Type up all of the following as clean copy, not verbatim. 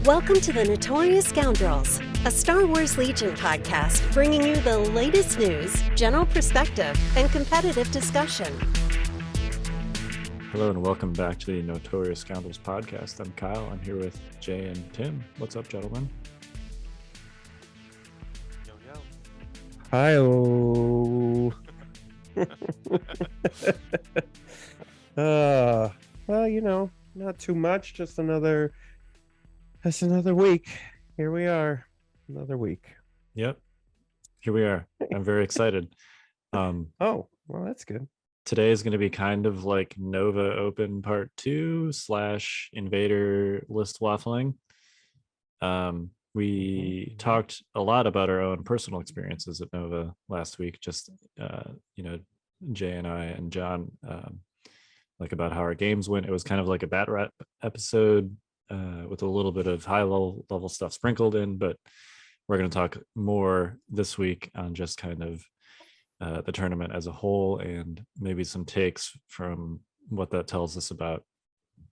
Welcome to the Notorious Scoundrels, a Star Wars Legion podcast bringing you the latest news, general perspective, and competitive discussion. Hello and welcome back to the Notorious Scoundrels podcast. I'm Kyle. I'm here with Jay and Tim. What's up, gentlemen? Hi-oh. Well, not too much, just another week. Here we are, another week. Yep, here we are. I'm very excited. Oh, well, that's good. Today is going to be kind of like Nova Open Part 2 / Invader list waffling. We talked a lot about our own personal experiences at Nova last week. Just, Jay and I and John, like about how our games went. It was kind of like a bat rap episode with a little bit of high level stuff sprinkled in, but we're going to talk more this week on just kind of the tournament as a whole and maybe some takes from what that tells us about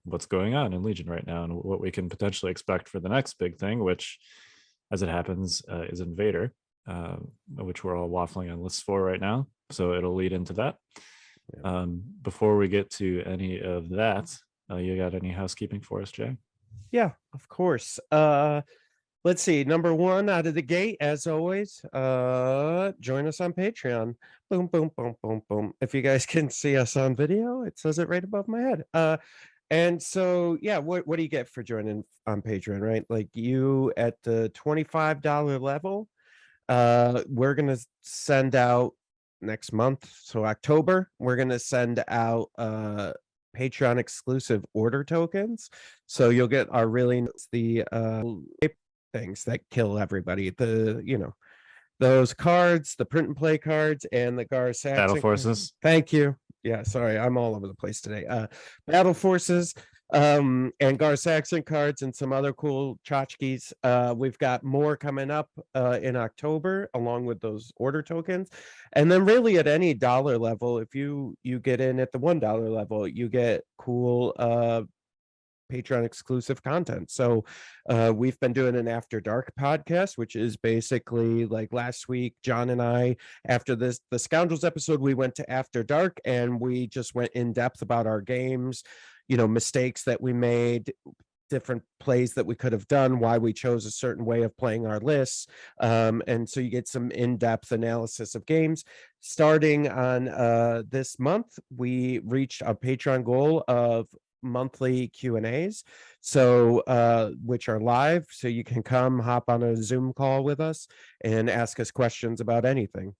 what's going on in Legion right now and what we can potentially expect for the next big thing, which, as it happens, is Invader, which we're all waffling on lists for right now. So it'll lead into that. Yeah. Before we get to any of that, you got any housekeeping for us, Jay? Yeah, of course. Let's see. Number one out of the gate, as always, join us on Patreon. Boom, boom, boom, boom, boom. If you guys can see us on video, it says it right above my head. And so, yeah, what do you get for joining on Patreon, right? Like you at the $25 level, we're going to send out next month. So October, we're going to send out Patreon exclusive order tokens. So you'll get our the things that kill everybody. Those cards, the print and play cards, and the Gar Saxon Battle Forces. Thank you. Yeah, sorry, I'm all over the place today. Battle Forces, and Gar Saxon cards, and some other cool tchotchkes. We've got more coming up in October, along with those order tokens. And then really at any dollar level, if you get in at the $1 level, you get cool Patreon exclusive content. So we've been doing an After Dark podcast, which is basically like last week, John and I, after the Scoundrels episode, we went to After Dark and we just went in depth about our games, mistakes that we made, different plays that we could have done, why we chose a certain way of playing our lists. And so you get some in-depth analysis of games. Starting on this month, we reached our Patreon goal of monthly Q&As, so which are live, so you can come hop on a Zoom call with us and ask us questions about anything.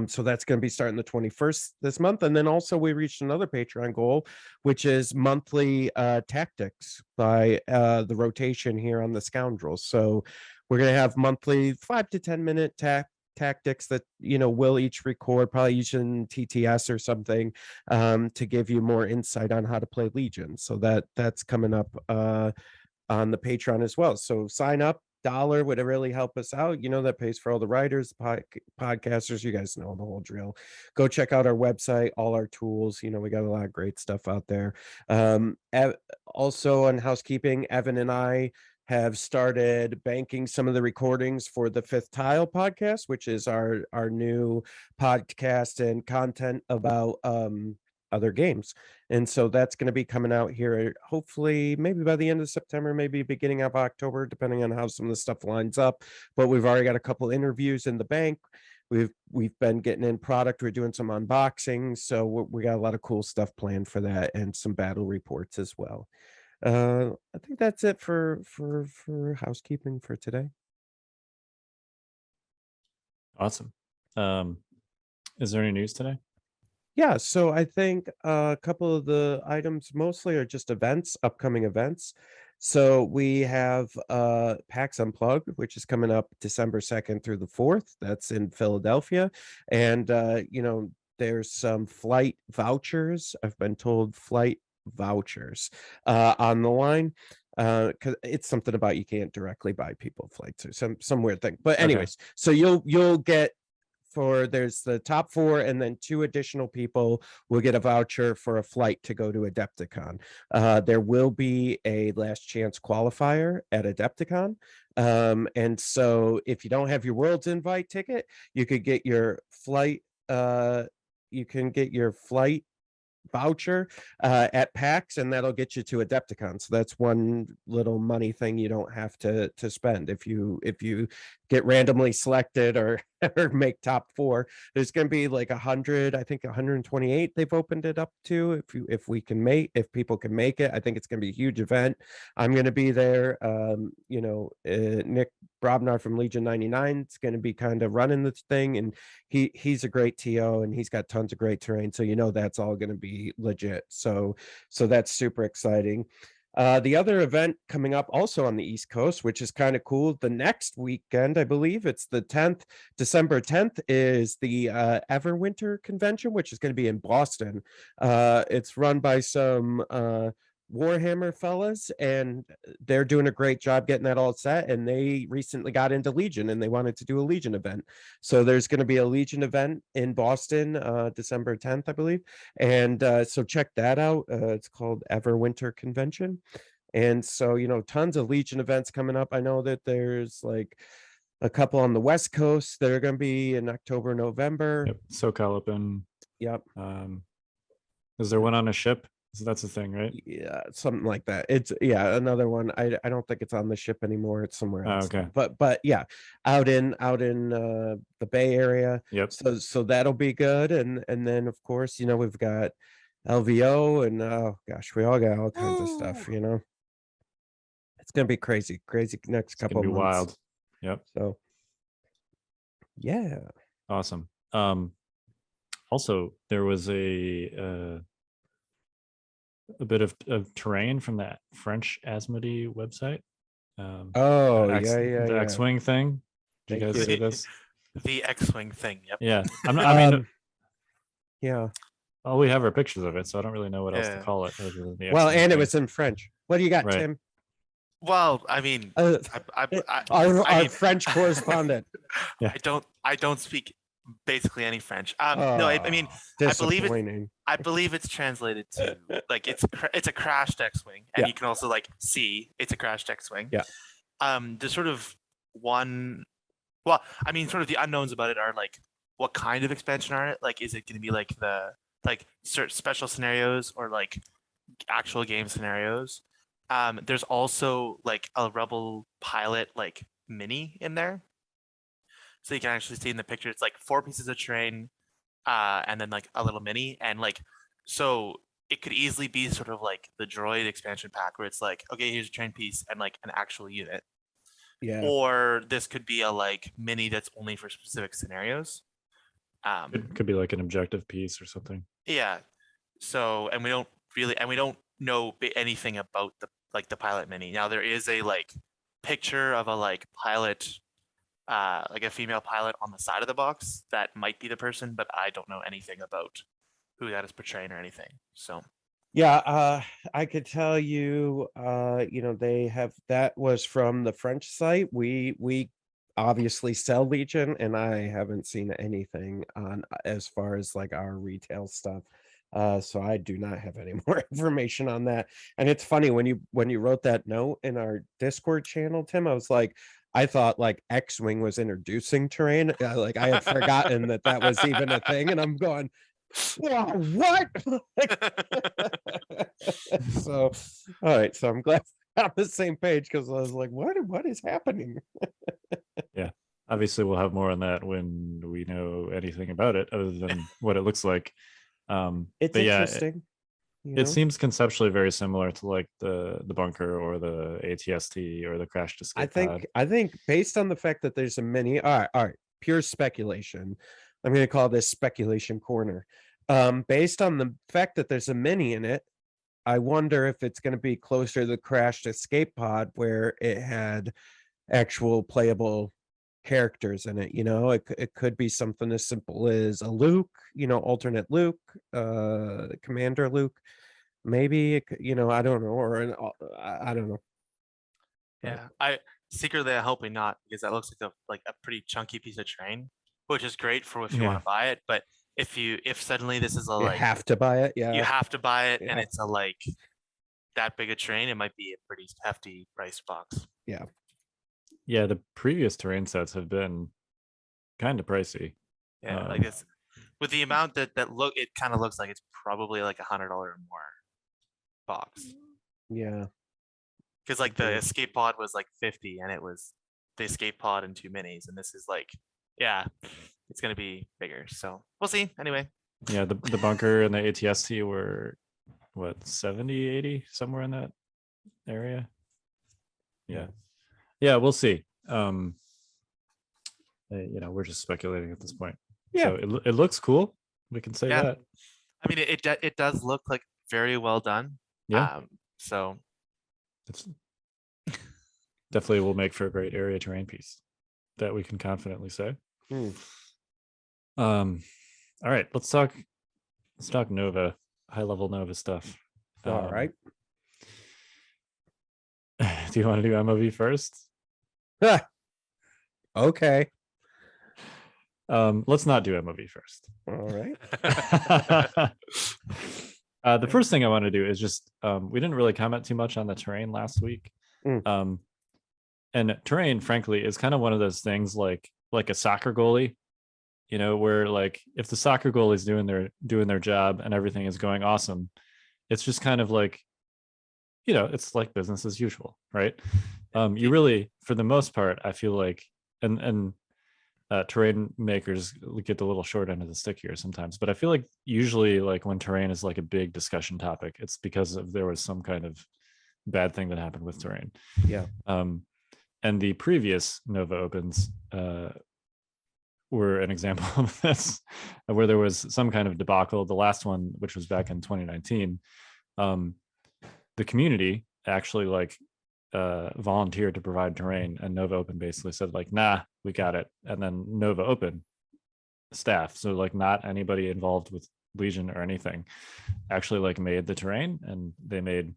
So that's going to be starting the 21st this month. And then also we reached another Patreon goal, which is monthly tactics by the rotation here on the Scoundrels. So we're going to have monthly 5 to 10 minute tactics that we'll each record, probably using TTS or something, to give you more insight on how to play Legion. So that's coming up on the Patreon as well. So sign up. $1 would really help us out. That pays for all the writers, podcasters. You guys know the whole drill. Go check out our website, all our tools. We got a lot of great stuff out there. Also on housekeeping, Evan and I have started banking some of the recordings for the Fifth Tile podcast, which is our new podcast and content about other games. And so that's going to be coming out here hopefully maybe by the end of September, maybe beginning of October, depending on how some of the stuff lines up. But we've already got a couple interviews in the bank. We've been getting in product. We're doing some unboxings, so we got a lot of cool stuff planned for that, and some battle reports as well. I think that's it for housekeeping for today. Awesome. Is there any news today? Yeah, so I think a couple of the items mostly are just upcoming events. So we have PAX Unplugged, which is coming up December 2nd through the 4th. That's in Philadelphia. And, there's some flight vouchers. I've been told flight vouchers on the line. Because it's something about you can't directly buy people flights or some weird thing. But anyways, So you'll get there's the top 4, and then 2 additional people will get a voucher for a flight to go to Adepticon. There will be a last chance qualifier at Adepticon. And so if you don't have your World's Invite ticket, you could get your flight voucher at PAX, and that'll get you to Adepticon. So that's one little money thing you don't have to spend if you get randomly selected or or make top 4. There's going to be like 100, I think 128 they've opened it up to. If people can make it, I think it's going to be a huge event. I'm going to be there. Nick Brobnar from Legion 99 is going to be kind of running this thing, and he's a great TO, and he's got tons of great terrain, so that's all going to be legit. So that's super exciting. The other event coming up also on the East Coast, which is kind of cool, the next weekend, I believe it's the 10th, December 10th, is the Everwinter Convention, which is going to be in Boston. It's run by some Warhammer fellas, and they're doing a great job getting that all set, and they recently got into Legion, and they wanted to do a Legion event. So there's going to be a Legion event in Boston, December 10th, I believe. And so check that out. It's called Everwinter Convention. And so, tons of Legion events coming up. I know that there's like a couple on the West Coast that are going to be in October, November. Yep. SoCal Open. Yep. Is there one on a ship? So that's the thing, right? Yeah, something like that. It's another one. I don't think it's on the ship anymore. It's somewhere else. Okay. But yeah, out in the Bay Area. Yep. So that'll be good. And then of course, we've got LVO, and oh gosh, we all got all kinds of stuff, It's gonna be crazy next couple of months. Wild. Yep. So yeah. Awesome. Also there was a bit of terrain from that French Asmodee website. The X-Wing thing. Did you guys see this? The X-Wing thing. Yep. Yeah. I mean, yeah. All we have are pictures of it, so I don't really know what else to call it. Other than the well, X-Wing and thing. it was in French. What do you got, Right. Tim? Well, I mean, our French correspondent. Yeah. I don't speak basically any French. No, I mean, I believe it's translated to like it's a crashed X-Wing, and you can also like see it's a crashed X-Wing. Yeah. There's sort of well, I mean, sort of the unknowns about it are like, what kind of expansion are it? Like, is it going to be like certain special scenarios or like actual game scenarios? There's also like a Rebel pilot like mini in there. So you can actually see in the picture, it's like 4 pieces of terrain, and then like a little mini, and like, so it could easily be sort of like the droid expansion pack, where it's like, okay, here's a terrain piece and like an actual unit. Yeah. Or this could be a like mini that's only for specific scenarios. It could be like an objective piece or something. Yeah. So, and we don't know anything about the pilot mini. Now there is a like picture of a like pilot, like a female pilot on the side of the box that might be the person, but I don't know anything about who that is portraying or anything. So yeah, I could tell you, they have, that was from the French site. We obviously sell Legion, and I haven't seen anything on as far as like our retail stuff. So I do not have any more information on that. And it's funny when you wrote that note in our Discord channel, Tim, I was like, I thought like X-Wing was introducing terrain. Like I had forgotten that was even a thing, and I'm going, wow, what? So, all right. So I'm glad we're on the same page, because I was like, what is happening? Yeah. Obviously, we'll have more on that when we know anything about it, other than what it looks like. It's interesting. It seems conceptually very similar to like the bunker or the ATST or the crash escape pod. I think based on the fact that there's a mini, all right, pure speculation. I'm going to call this speculation corner. Based on the fact that there's a mini in it, I wonder if it's going to be closer to the crashed escape pod, where it had actual playable characters in it. It could be something as simple as a Luke, alternate Luke, Commander Luke. Maybe it could, I don't know, or I don't know. Yeah, I secretly I'm hoping not, because that looks like a pretty chunky piece of terrain. which is great for if you Yeah. want to buy it. But if suddenly this is a You like have to buy it. you Yeah. have to buy it and Yeah. it's a like that big a terrain, it might be a pretty hefty price box. Yeah, the previous terrain sets have been kind of pricey. Yeah, like this with the amount that look, it kind of looks like it's probably like $100 or more box. Yeah. Because like the Yeah. escape pod was like 50 and it was the escape pod and 2 minis, and this is like, yeah, it's gonna be bigger. So we'll see. Anyway, Yeah, the bunker and the ATST were what 70, 80, somewhere in that area. Yeah, we'll see. We're just speculating at this point. Yeah. So it looks cool. We can say Yeah. that. I mean, it does look like very well done. Yeah. So It's definitely will make for a great area terrain piece. That we can confidently say. All right, let's talk Nova, high level Nova stuff. All right. Do you want to do MOV first? Okay. Let's not do MOV first. All right. The first thing I want to do is just we didn't really comment too much on the terrain last week. And terrain, frankly, is kind of one of those things like a soccer goalie, where like if the soccer goalie is doing their job and everything is going awesome, it's just kind of like, it's like business as usual, right? You really, for the most part, I feel like, and terrain makers get the little short end of the stick here sometimes, but I feel like usually like when terrain is like a big discussion topic, it's because there was some kind of bad thing that happened with terrain. Yeah. And the previous Nova Opens were an example of this, where there was some kind of debacle. The last one, which was back in 2019, the community actually volunteered to provide terrain, and Nova Open basically said like, nah, we got it. And then Nova Open staff, so like not anybody involved with Legion or anything, actually like made the terrain, and they made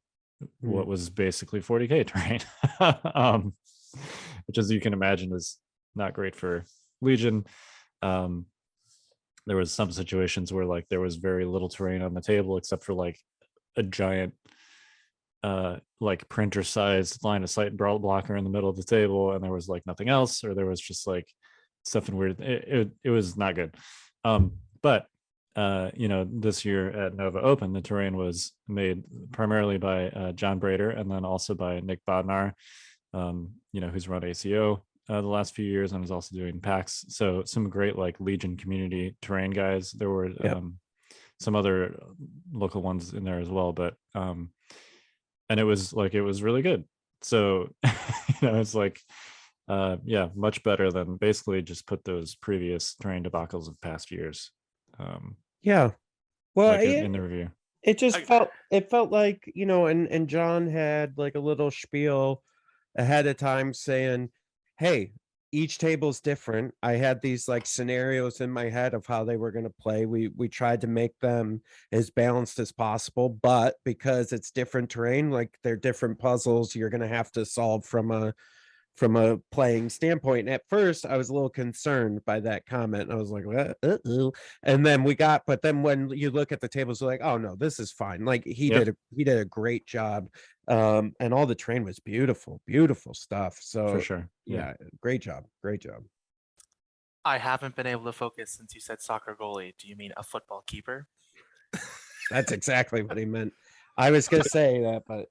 what was basically 40k terrain, which, as you can imagine, is not great for Legion. There was some situations where like there was very little terrain on the table except for like a giant like printer sized line of sight blocker in the middle of the table, and there was like nothing else, or there was just like stuff in weird. It was not good. But this year at Nova Open, the terrain was made primarily by John Brader, and then also by Nick Bodnar, who's run ACO the last few years and is also doing PAX. So some great like Legion community terrain guys. There were some other local ones in there as well, but and it was really good. So it's like much better than basically just put those previous terrain debacles of past years. Well, like in the review, it just felt like, and John had like a little spiel ahead of time saying, hey, each table's different. I had these like scenarios in my head of how they were going to play. We tried to make them as balanced as possible, but because it's different terrain, like they're different puzzles, you're going to have to solve from a playing standpoint. And at first I was a little concerned by that comment. I was like, and then but then when you look at the tables, you're like, oh no, this is fine. Like he did a great job. And all the terrain was beautiful stuff. So for sure. Yeah, great job. I haven't been able to focus since you said soccer goalie. Do you mean a football keeper? That's exactly what he meant. I was gonna say that, but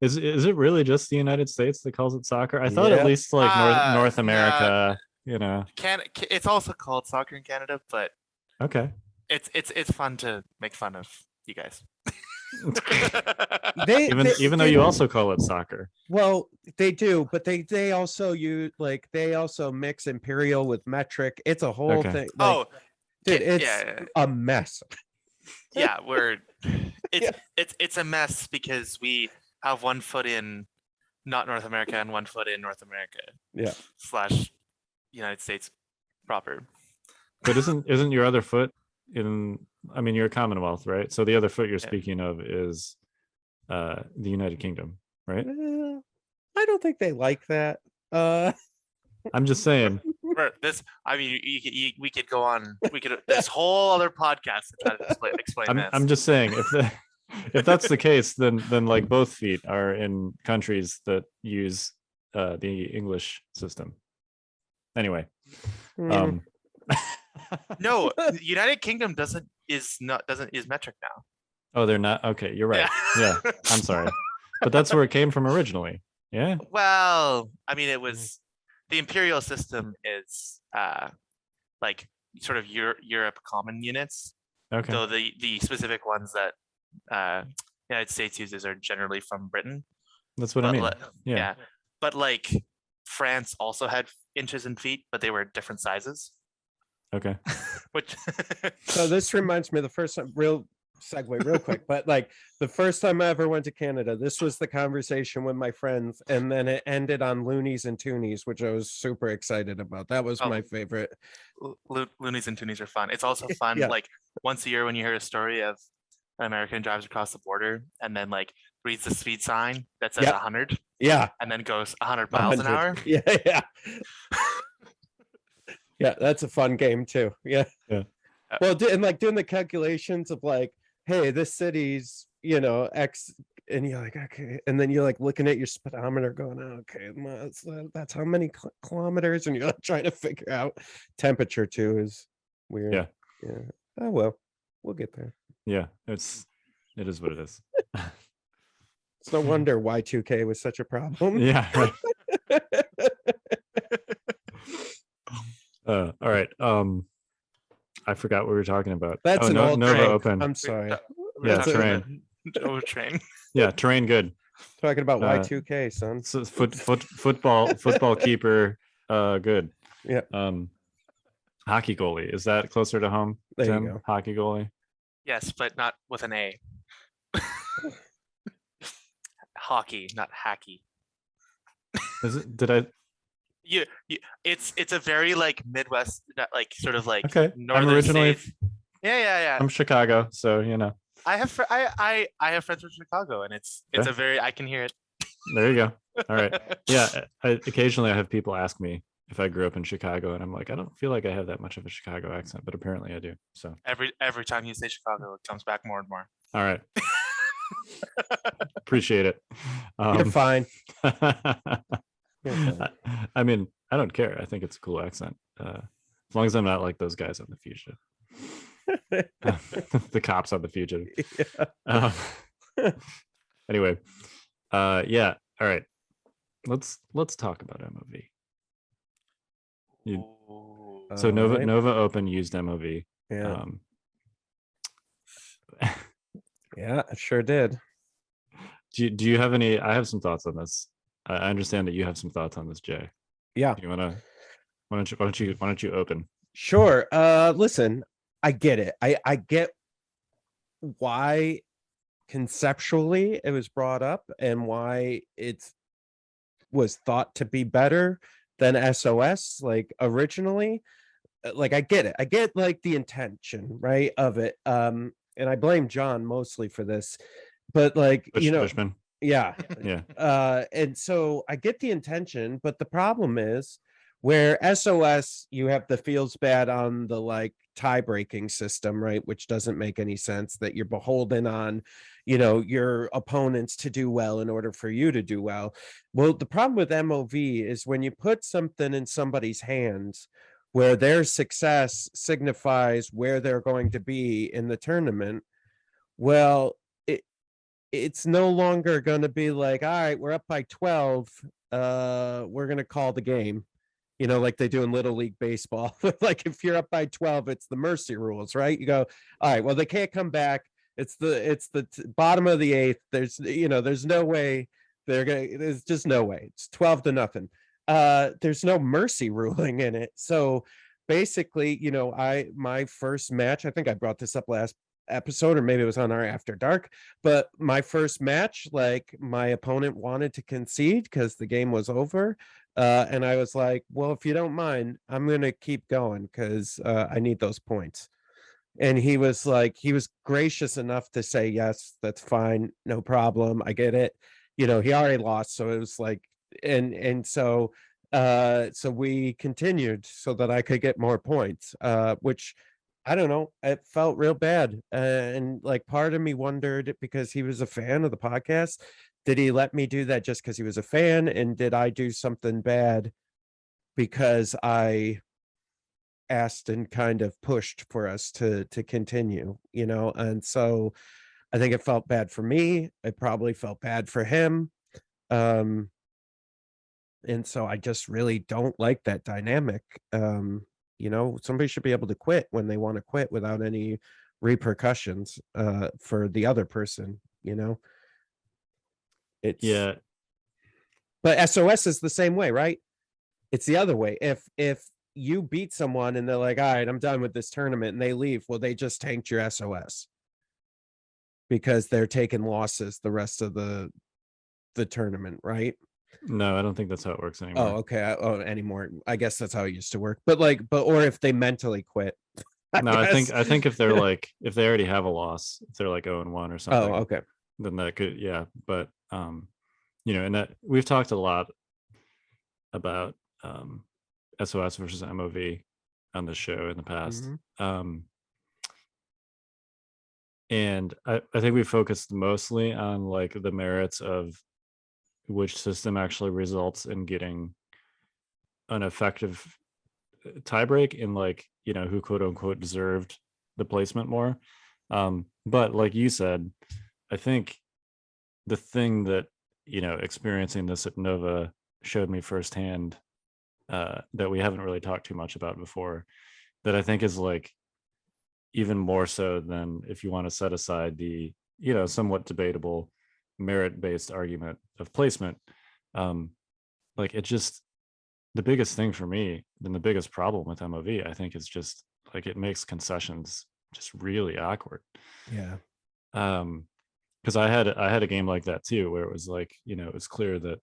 is it really just the United States that calls it soccer? I thought at least like North America, it's also called soccer in Canada, but okay, it's fun to make fun of you guys. Even though you also call it soccer. Well, they do, but they also they also mix imperial with metric. It's a whole thing. Like, dude, it's a mess. Yeah, it's a mess because we have 1 foot in not North America and 1 foot in North America. Yeah. / United States proper. But isn't your other foot in? I mean, you're a Commonwealth, right? So the other foot you're speaking of is the United Kingdom, right? I don't think they like that. I'm just saying. This, I mean, we could go on. We could this whole other podcast to try to explain this. I'm just saying if that's the case, then like both feet are in countries that use the English system. Anyway, Mm. No, the United Kingdom is metric now. oh, they're not. Okay, you're right. Yeah, I'm sorry, but that's where it came from originally. Yeah. Well, I mean, it was the imperial system is like sort of Europe common units. Okay. So the specific ones that United States uses are generally from Britain. That's what I mean. Yeah. But like France also had inches and feet, but they were different sizes. Okay. Which So this reminds me of the first time, real segue real quick, but like the first time I ever went to Canada, this was the conversation with my friends, and then it ended on loonies and toonies, which I was super excited about. That was my favorite. loonies and toonies are fun. It's also fun like once a year when you hear a story of an American drives across the border and then like reads the speed sign that says 100 and then goes 100 miles an hour. Yeah that's a fun game too. Well, and like doing the calculations of like, hey, this city's X, and you're like, okay, and then you're like looking at your speedometer going, okay, that's how many kilometers, and you're like trying to figure out temperature too. Is weird. Yeah Oh well, we'll get there. Yeah, it is what it is. It's no wonder Y2K was such a problem. Yeah, right. All right. I forgot what we were talking about. That's an old Nova train. Open. I'm sorry. Yeah, terrain. Nova train. Yeah, terrain good. Talking about Y2K, son. So football keeper good. Yeah. Hockey goalie. Is that closer to home? There Tim? you go. Hockey goalie. Yes, but not with an A. Hockey, not hacky. Is it? Did I? It's a very like Midwest, like sort of like Okay. northern I'm originally. states. Yeah. I'm Chicago, so I have I have friends from Chicago, and it's a very, I can hear it. There you go. All right. Yeah. Occasionally I have people ask me if I grew up in Chicago, and I'm like, I don't feel like I have that much of a Chicago accent, but apparently I do. So Every time you say Chicago, it comes back more and more. all right. Appreciate it. You're fine. I mean, I don't care. I think it's a cool accent. As long as I'm not like those guys on The Fugitive. The cops on The Fugitive. Anyway, yeah. All right. Let's talk about MOV. So Nova Open used MOV. Yeah. Yeah, it sure did. Do you have any? I have some thoughts on this. I understand that you have some thoughts on this, Jay. Yeah. Do you wanna? Why don't you open? Sure. Listen, I get it. I get why conceptually it was brought up and why it was thought to be better than SOS, like originally. Like I get it. I get like the intention, right, of it. And I blame John mostly for this, but like Bushman. Yeah. And so I get the intention, but the problem is where SOS, you have the feels bad on the like tie breaking system, right? Which doesn't make any sense, that you're beholden on, your opponents to do well in order for you to do well. Well, the problem with MOV is when you put something in somebody's hands where their success signifies where they're going to be in the tournament, well, it's no longer going to be like, all right, we're up by 12. We're going to call the game, like they do in Little League Baseball. Like if you're up by 12, it's the mercy rules, right? You go, all right, well, they can't come back. It's the bottom of the eighth. There's no way there's just no way. It's 12-0. There's no mercy ruling in it. So basically, my first match, I think I brought this up last episode, or maybe it was on our After Dark, but my first match, like my opponent wanted to concede because the game was over, and I was like, well, if you don't mind, I'm gonna keep going because I need those points. And he was gracious enough to say, yes, that's fine, no problem, I get it. He already lost, so it was like, and so So we continued so that I could get more points, which I don't know, it felt real bad. And like part of me wondered, because he was a fan of the podcast, did he let me do that just because he was a fan? And did I do something bad because I asked and kind of pushed for us to continue, you know? And so I think it felt bad for me. It probably felt bad for him. Um, and so I just really don't like that dynamic. You know, somebody should be able to quit when they want to quit without any repercussions for the other person, you know. It's Yeah, But SOS is the same way, right? It's the other way. If you beat someone and they're like, all right, I'm done with this tournament, and they leave, well, they just tanked your SOS because they're taking losses the rest of the tournament, right? no, I don't think that's how it works Oh, anymore. okay. Anymore. I guess that's how it used to work. But or if they mentally quit. No, I guess. think if they're like, if they already have a loss, if they're like 0-1 or something, Oh, okay. then that could, yeah. But you know, and that we've talked a lot about SOS versus MOV on the show in the past. Mhm. And I think we focused mostly on like the merits of which system actually results in getting an effective tiebreak and like, you know, who quote unquote deserved the placement more. But like you said, I think the thing that, you know, experiencing this at Nova showed me firsthand, that we haven't really talked too much about before, that I think is like even more so than if you want to set aside the, you know, somewhat debatable merit-based argument of placement. Like it just, the biggest thing for me and the biggest problem with MOV, I think, is just like it makes concessions just really awkward. Yeah. Because I had a game like that too, where it was like, you know, it was clear that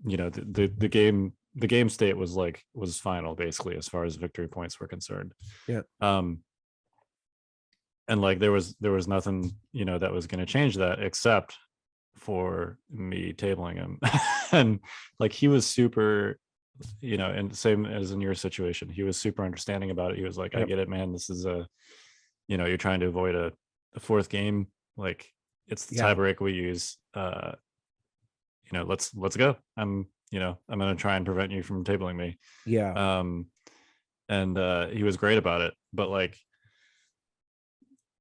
you know, the game state was final basically as far as victory points were concerned. Yeah. And like there was nothing, you know, that was going to change that except for me tabling him. And like he was super, you know, and same as in your situation, he was super understanding about it. He was like, I Yep. get it, man, this is a, you know, you're trying to avoid a fourth game, like it's the Yeah. tiebreak we use. You know, let's go. I'm gonna try and prevent you from tabling me. Yeah. And he was great about it, but like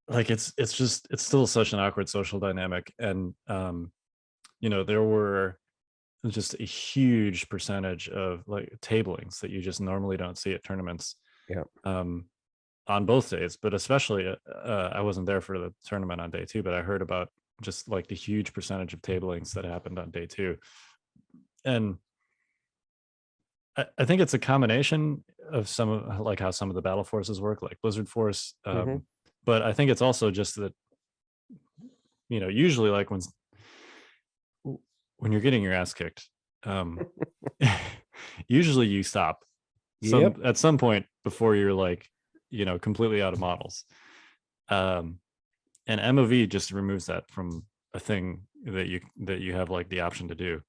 it's just, it's still such an awkward social dynamic. And you know, there were just a huge percentage of like tablings that you just normally don't see at tournaments. Yeah. On both days, but especially I wasn't there for the tournament on day 2, but I heard about just like the huge percentage of tablings that happened on day 2. And I think it's a combination of some of like how some of the battle forces work, like Blizzard Force. Mhm. But I think it's also just that, you know, usually like when you're getting your ass kicked, usually you stop Yep. at some point before you're like, you know, completely out of models. And MOV just removes that from a thing that you have like the option to do.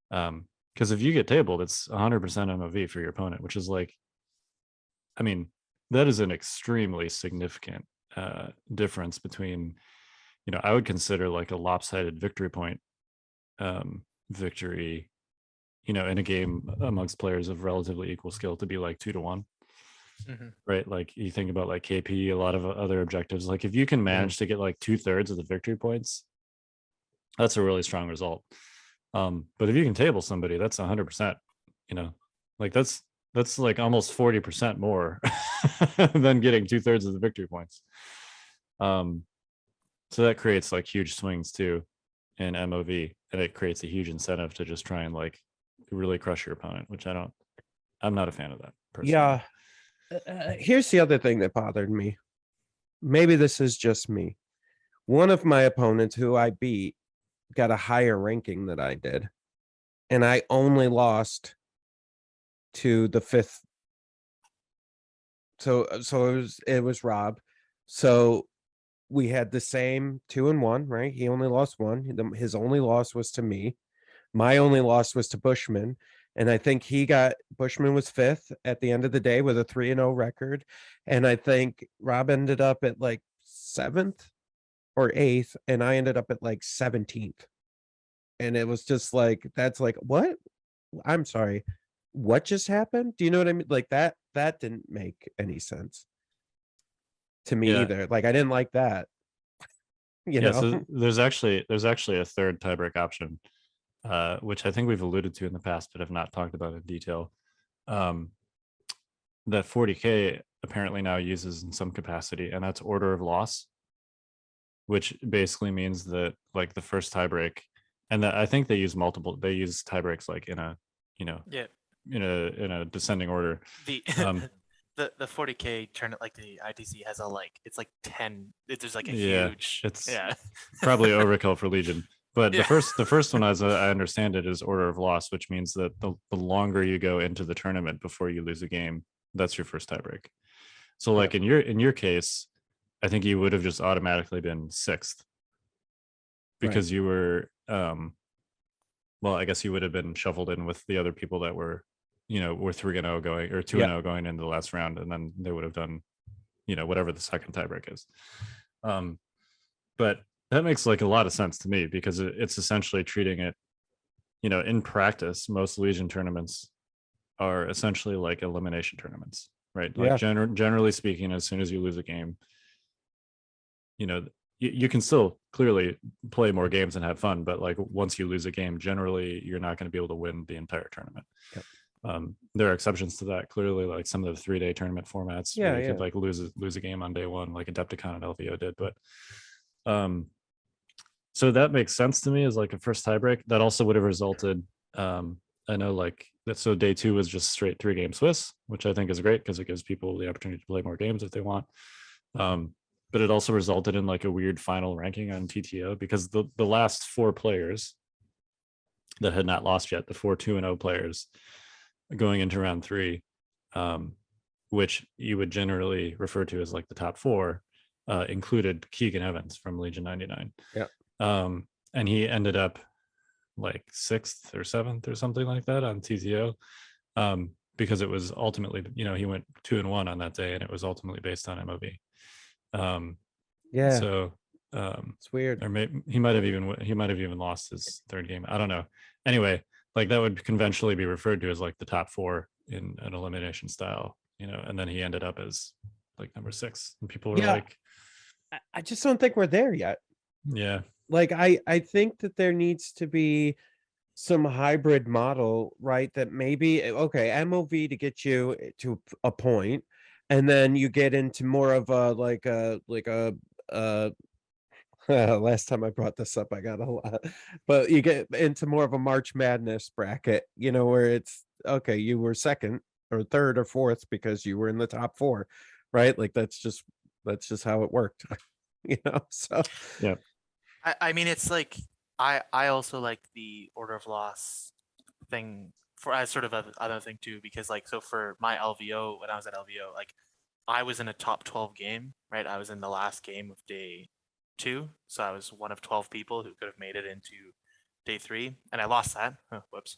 Because if you get tabled, it's 100% MOV for your opponent, which is like, I mean, that is an extremely significant difference between, you know, I would consider like a lopsided victory point victory, you know, in a game amongst players of relatively equal skill to be like 2-1. Mm-hmm. Right? Like you think about like KP, a lot of other objectives. Like if you can manage to get like 2/3 of the victory points, that's a really strong result. But if you can table somebody, that's 100%. You know, like that's like almost 40% more than getting 2/3 of the victory points. So that creates like huge swings too in MOV, and it creates a huge incentive to just try and like really crush your opponent, which I'm not a fan of that personally. Yeah. Here's the other thing that bothered me. Maybe this is just me. One of my opponents who I beat got a higher ranking than I did, and I only lost to the 5th. So it was Rob. So we had the same 2-1, right? He only lost one. His only loss was to me. My only loss was to Bushman. And I think Bushman was 5th at the end of the day with a 3-0 record. And I think Rob ended up at like 7th or 8th, and I ended up at like 17th. And it was just like, that's like, what? I'm sorry. What just happened? Do you know what I mean? Like that didn't make any sense to me Yeah. either. Like I didn't like that. You know? So there's actually a third tiebreak option, which I think we've alluded to in the past, but have not talked about in detail. That 40K apparently now uses in some capacity, and that's order of loss, which basically means that like the first tiebreak, and that I think they use tiebreaks like in a, you know, Yeah. in a descending order. The the 40K tournament, like the ITC has it's like 10. There's like a huge. It's probably overkill for Legion. But Yeah. the first one, as I understand it, is order of loss, which means that the longer you go into the tournament before you lose a game, that's your first tiebreak. So like in your case, I think you would have just automatically been 6th because you were well, I guess you would have been shuffled in with the other people that were 3-0 going, or 2-0 going into the last round, and then they would have done, whatever the second tiebreak is. But that makes like a lot of sense to me, because it's essentially treating it, in practice, most Legion tournaments are essentially like elimination tournaments, right? Like generally speaking, as soon as you lose a game, you can still clearly play more games and have fun, but like once you lose a game, generally you're not going to be able to win the entire tournament. There are exceptions to that, clearly, like some of the 3-day tournament formats where you could like lose a game on day one, like Adepticon and LVO did. But so that makes sense to me as like a first tiebreak. That also would have resulted, I know like that, so day 2 was just straight 3-game Swiss, which I think is great because it gives people the opportunity to play more games if they want. But it also resulted in like a weird final ranking on TTO, because the last 4 players that had not lost yet, the 4 2-0 players going into round 3, which you would generally refer to as like the top 4, included Keegan Evans from Legion 99. And he ended up like 6th or 7th or something like that on TTO, because it was ultimately, he went 2-1 on that day, and it was ultimately based on MOV. So it's weird. Or maybe he might have even lost his 3rd game. I don't know. Anyway, like that would conventionally be referred to as like the top 4 in an elimination style, and then he ended up as like number 6, and people were like, I just don't think we're there yet. Yeah. Like I think that there needs to be some hybrid model, right? That maybe MOV to get you to a point, and then you get into more of a last time I brought this up, I got a lot, but you get into more of a March Madness bracket, where it's okay, you were 2nd or 3rd or 4th because you were in the top 4, right? Like that's just how it worked, so yeah. I mean, it's like I also like the order of loss thing for as sort of another thing too, because like, so for my LVO, when I was at LVO, like I was in a top 12 game, right? I was in the last game of day 2, so I was one of 12 people who could have made it into day 3, and I lost that. Whoops.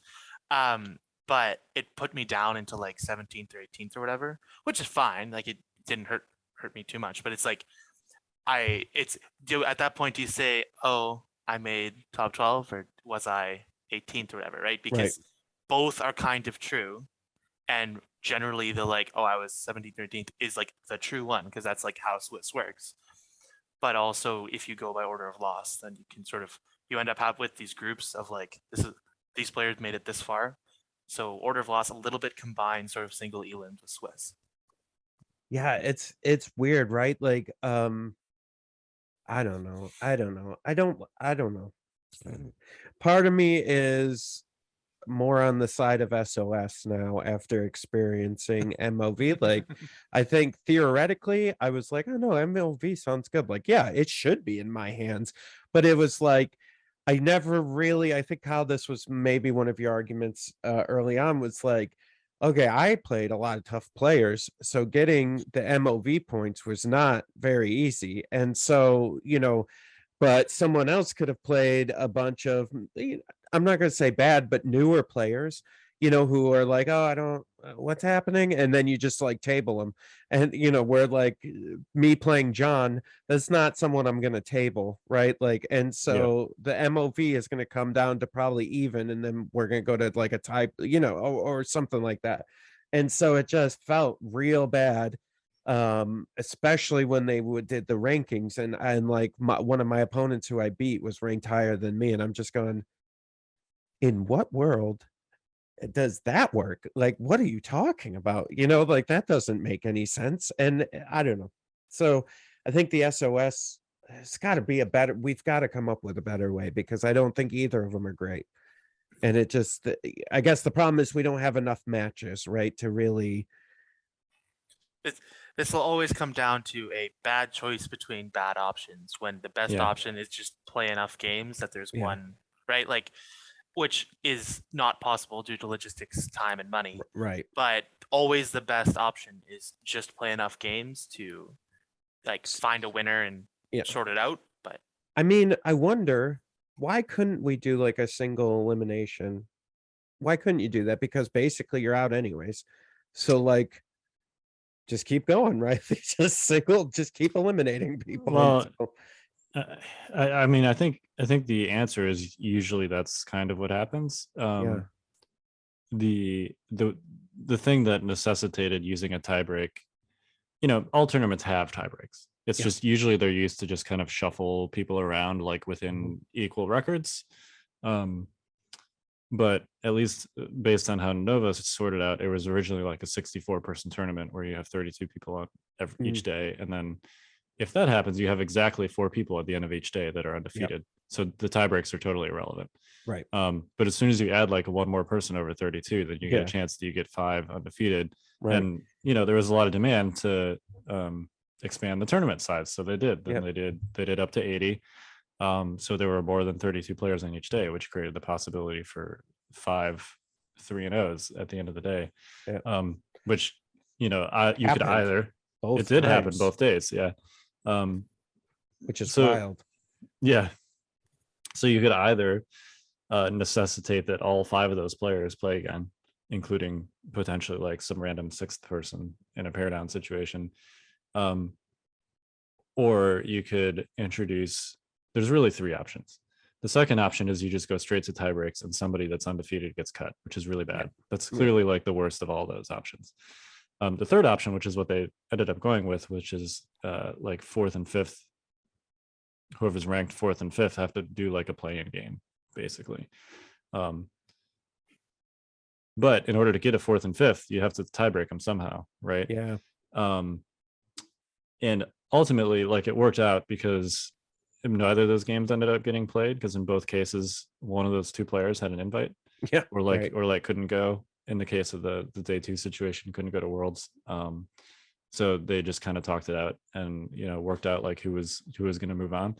But it put me down into like 17th or 18th or whatever, which is fine. Like it didn't hurt me too much, but it's like at that point, do you say, oh, I made top 12, or was I 18th or whatever, right? Because both are kind of true, and generally the like, oh, I was 17th or 18th is like the true one, because that's like how Swiss works. But also, if you go by order of loss, then you can you end up with these groups of like, these players made it this far, so order of loss a little bit combined, sort of single elims with Swiss. Yeah, it's weird, right? Like I don't know. I don't know. Part of me is more on the side of SOS now after experiencing MOV. Like, I think theoretically, I was like, oh no, MOV sounds good. Like, yeah, it should be in my hands. But it was like, I never really, I think, Kyle, this was maybe one of your arguments early on, was like, okay, I played a lot of tough players, so getting the MOV points was not very easy. And so, but someone else could have played a bunch of, I'm not going to say bad, but newer players, who are like, oh, I don't, what's happening? And then you just like table them. And, where like me playing John, that's not someone I'm going to table. Right. Like, and so the MOV is going to come down to probably even, and then we're going to go to like a type, or something like that. And so it just felt real bad, especially when they did the rankings, and like one of my opponents who I beat was ranked higher than me, and I'm just going, in what world does that work? Like, what are you talking about? Like that doesn't make any sense. And I don't know. So I think the SOS, it's got to be we've got to come up with a better way, because I don't think either of them are great. And it just, I guess the problem is we don't have enough matches, right, to really. This will always come down to a bad choice between bad options, when the best option is just play enough games that there's one, right? Like, which is not possible due to logistics, time, and money. Right. But always the best option is just play enough games to like find a winner and sort it out. But I mean, I wonder, why couldn't we do like a single elimination? Why couldn't you do that? Because basically you're out anyways. So like, just keep going, right? Just keep eliminating people. Well, I mean, I think the answer is usually that's kind of what happens. The thing that necessitated using a tiebreak, all tournaments have tiebreaks. It's just usually they're used to just kind of shuffle people around like within equal records. But at least based on how Nova sorted out, it was originally like a 64-person tournament where you have 32 people on each day. And then if that happens, you have exactly 4 people at the end of each day that are undefeated. So the tie breaks are totally irrelevant. Right. But as soon as you add like one more person over 32, then you get a chance that you get 5 undefeated. Right. And, there was a lot of demand to expand the tournament size. So they did. Then they did up to 80. So there were more than 32 players on each day, which created the possibility for 5 3-0s at the end of the day. Which, you could either, it did happen both days. Which is wild. Yeah. So you could either necessitate that all 5 of those players play again, including potentially like some random 6th person in a pair down situation. Or you could introduce, there's really 3 options. The second option is you just go straight to tie breaks and somebody that's undefeated gets cut, which is really bad. That's clearly like the worst of all those options. The third option, which is what they ended up going with, which is like 4th and 5th, whoever's ranked 4th and 5th have to do like a play-in game, basically. But in order to get a 4th and 5th, you have to tie break them somehow, right? Yeah. And ultimately, like, it worked out because neither of those games ended up getting played, because in both cases, one of those 2 players had an invite. Yeah. Or like couldn't go. In the case of the day 2 situation, couldn't go to Worlds. So they just kind of talked it out and worked out like who was going to move on.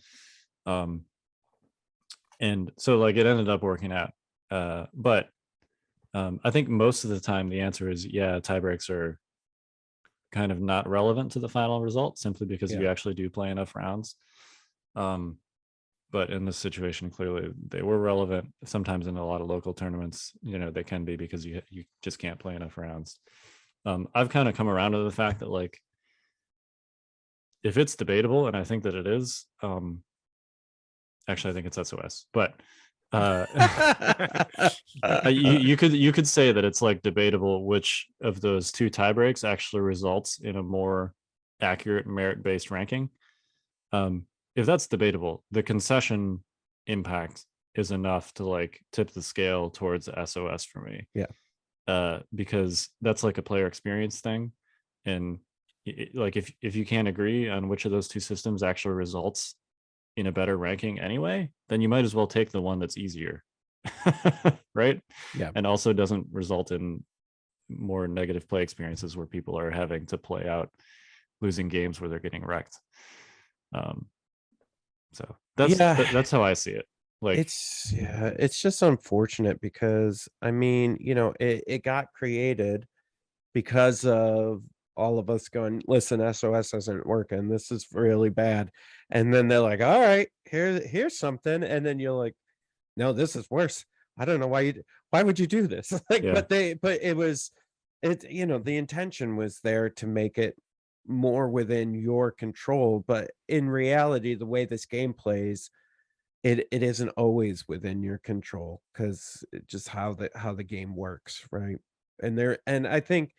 And so like it ended up working out. But I think most of the time the answer is tie breaks are kind of not relevant to the final result, simply because you actually do play enough rounds. But in this situation, clearly they were relevant. Sometimes in a lot of local tournaments, they can be, because you just can't play enough rounds. I've kind of come around to the fact that, like, if it's debatable, and I think that it is, actually I think it's SOS, but you could say that it's like debatable which of those 2 tie breaks actually results in a more accurate merit-based ranking. If that's debatable, the concession impact is enough to like tip the scale towards SOS for me. Because that's like a player experience thing, and like if you can't agree on which of those 2 systems actually results in a better ranking anyway, then you might as well take the one that's easier. Right. And also doesn't result in more negative play experiences where people are having to play out losing games where they're getting wrecked. So that's how I see it. Like, it's just unfortunate, because I mean, it got created because of all of us going, listen, SOS isn't working. This is really bad. And then they're like, all right, here's something. And then you're like, no, this is worse. I don't know why would you do this? Like, Yeah. but it was, the intention was there to make it more within your control. But in reality, the way this game plays, it isn't always within your control because just how the game works, right? And I think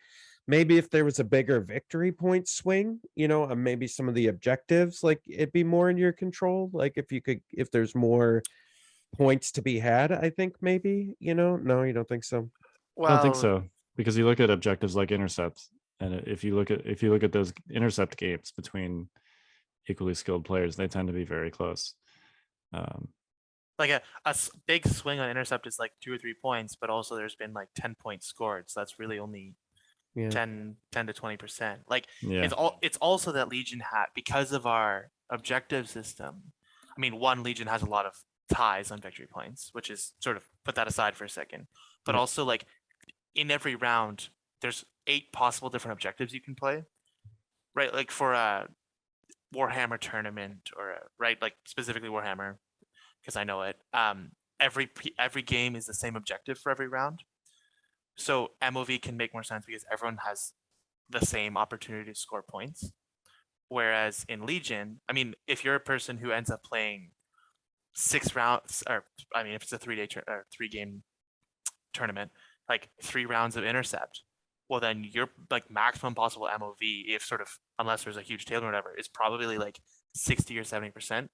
maybe if there was a bigger victory point swing, and maybe some of the objectives, like it'd be more in your control. Like if there's more points to be had, I think maybe, no, you don't think so? I don't think Well, so, because you look at objectives like intercept, and if you look at those intercept games between equally skilled players, they tend to be very close. like big swing on intercept is like 2 or 3 points, but also there's been like 10 points scored, so that's really only Yeah. 10 to 20%. Like Yeah, it's also that Legion had, because of our objective system. I mean, one, Legion has a lot of ties on victory points, which is sort of, put that aside for a second. But Yeah. also, like, in every round, there's 8 possible different objectives you can play, right? Like for a Warhammer tournament, or right, like specifically Warhammer, because I know it. Every game is the same objective for every round. So MOV can make more sense because everyone has the same opportunity to score points. Whereas in Legion, I mean, if you're a person who ends up playing 6 rounds, or I mean, if it's a 3-game tournament, like 3 rounds of intercept, well, then your like maximum possible MOV, if sort of, unless there's a huge tail or whatever, is probably like 60 or 70%.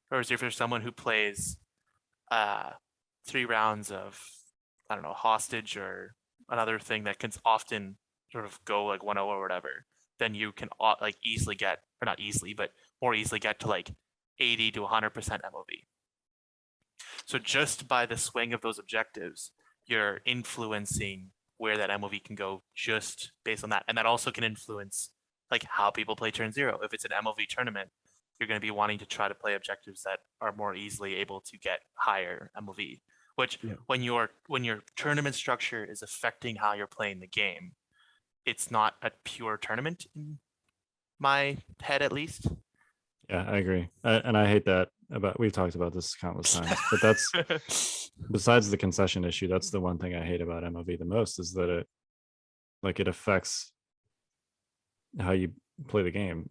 Whereas if there's someone who plays 3 rounds of, I don't know, hostage or another thing that can often sort of go like 1-0 or whatever, then you can like easily get, or not easily, but more easily get to like 80 to 100% MOV. So just by the swing of those objectives, you're influencing where that MOV can go just based on that. And that also can influence like how people play turn 0. If it's an MOV tournament, you're going to be wanting to try to play objectives that are more easily able to get higher MOV. Which, Yeah. when your tournament structure is affecting how you're playing the game, it's not a pure tournament in my head, at least. yeah, I agree. And I hate that about, we've talked about this countless times, but that's besides the concession issue, that's the one thing I hate about MOV the most, is that it affects how you play the game.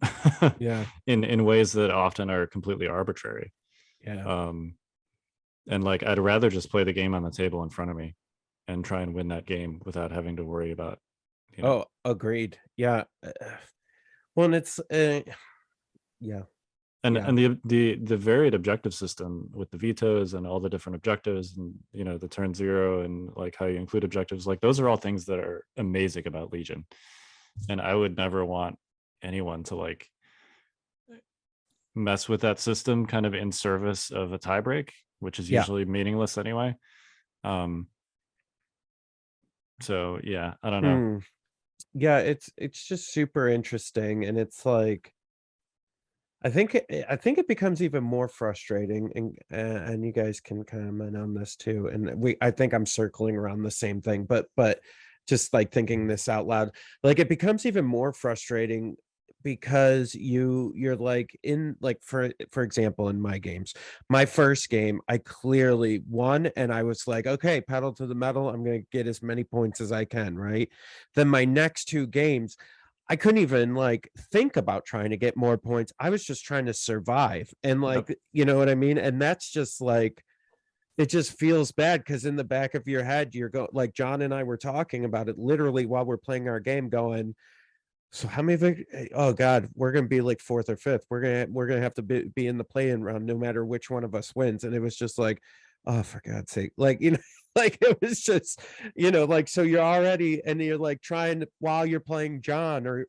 Yeah. in ways that often are completely arbitrary. Yeah. And like, I'd rather just play the game on the table in front of me and try and win that game without having to worry about, Oh, agreed. Yeah. Well, and it's yeah. and Yeah. and the varied objective system with the vetoes and all the different objectives, and the turn 0, and like how you include objectives, like those are all things that are amazing about Legion. And I would never want anyone to like mess with that system kind of in service of a tiebreak, which is Yeah. usually meaningless anyway. So yeah, I don't know. Yeah, it's just super interesting, and it's like I think it becomes even more frustrating, and you guys can comment on this too. And I think I'm circling around the same thing, but just like thinking this out loud, like it becomes even more frustrating because you're like in, like, for example, in my games, my first game I clearly won, and I was like, okay, pedal to the metal, I'm gonna get as many points as I can, right? Then my next 2 games, I couldn't even like think about trying to get more points. I was just trying to survive. And Yep. like, you know what I mean? And that's just like, it just feels bad because in the back of your head, you're going, like John and I were talking about it literally while we're playing our game, going, so how many oh God, we're gonna be like 4th or 5th. We're gonna have to be in the play-in round no matter which one of us wins. And it was just like, oh, for God's sake, like, like it was just, like, so you're already, and you're like trying while you're playing John, or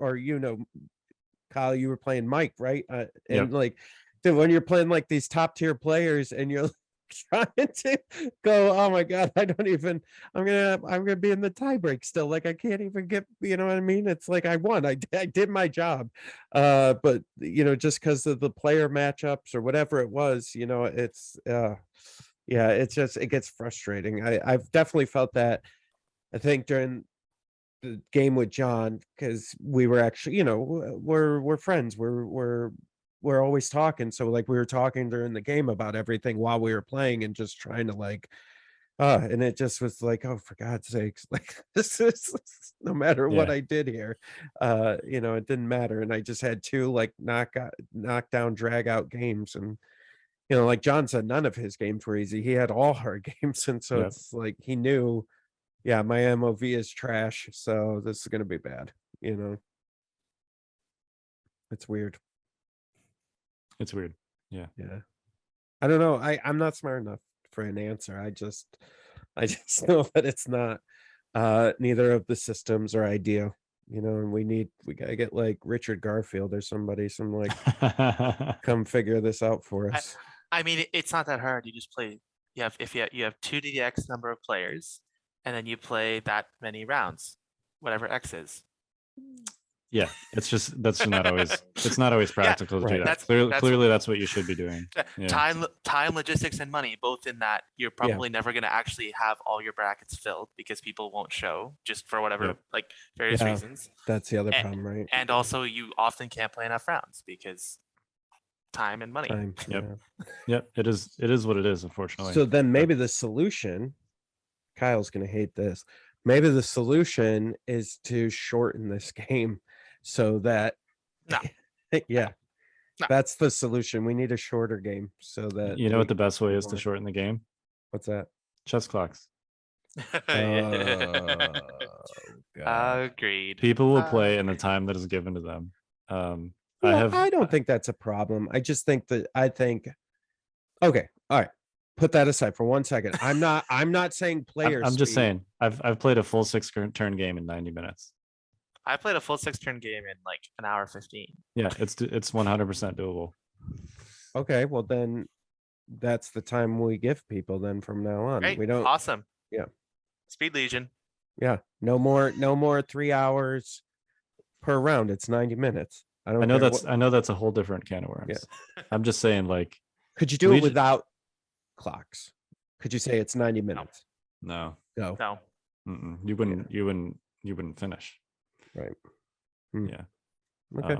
Kyle, you were playing Mike, right? And Yep. like, when you're playing like these top tier players, and you're trying to go, oh my God, I'm gonna be in the tiebreak still. Like, I can't even get, you know what I mean? It's like, I won. I did my job. But just because of the player matchups or whatever it was, it's yeah, it's just, it gets frustrating. I've definitely felt that. I think during the game with John, because we were actually, we're friends. We're always talking. So like we were talking during the game about everything while we were playing and just trying to like and it just was like, oh, for God's sakes, like this is no matter what Yeah. I did here, it didn't matter. And I just had two like knockdown, drag out games. And like John said, none of his games were easy. He had all hard games. And so Yep. it's like he knew, yeah, my MOV is trash. So this is gonna be bad, It's weird. It's weird. Yeah. Yeah. I don't know. I'm not smart enough for an answer. I just know that it's not neither of the systems are ideal, and we gotta get like Richard Garfield or somebody, come figure this out for us. I mean, it's not that hard. You just play. You have 2 to the X number of players, and then you play that many rounds, whatever X is. Yeah, it's not always practical to right. do that. That's- Clearly, that's what you should be doing. Yeah. Time, logistics, and money, both in that you're probably never going to actually have all your brackets filled because people won't show just for whatever Yep. like various Yeah. reasons. That's the other problem, right? And also, you often can't play enough rounds because time and money. Time. Yep. Yeah. Yep, it is what it is, unfortunately. So then maybe the solution, Kyle's gonna hate this. Maybe the solution is to shorten this game so that No. yeah. No. That's the solution. We need a shorter game so that you know what the best way is to more. shorten the game? What's that? Chess clocks. Oh, God. Agreed. People will play in the time that is given to them. I don't think that's a problem. I just think okay, all right. Put that aside for 1 second. I'm not saying players. I'm just saying I've played a full 6-turn game in 90 minutes. I played a full 6-turn game in like an hour 15. Yeah, it's 100% doable. Okay, well then that's the time we give people then from now on. Great. We don't Awesome. Yeah. Speed Legion. Yeah, no more 3 hours per round. It's 90 minutes. I know that's a whole different can of worms. Yeah. I'm just saying, like, could you do it Legion- without clocks? Could you say it's 90 minutes? no, No. mm-mm. You wouldn't finish. Right. Yeah. Okay.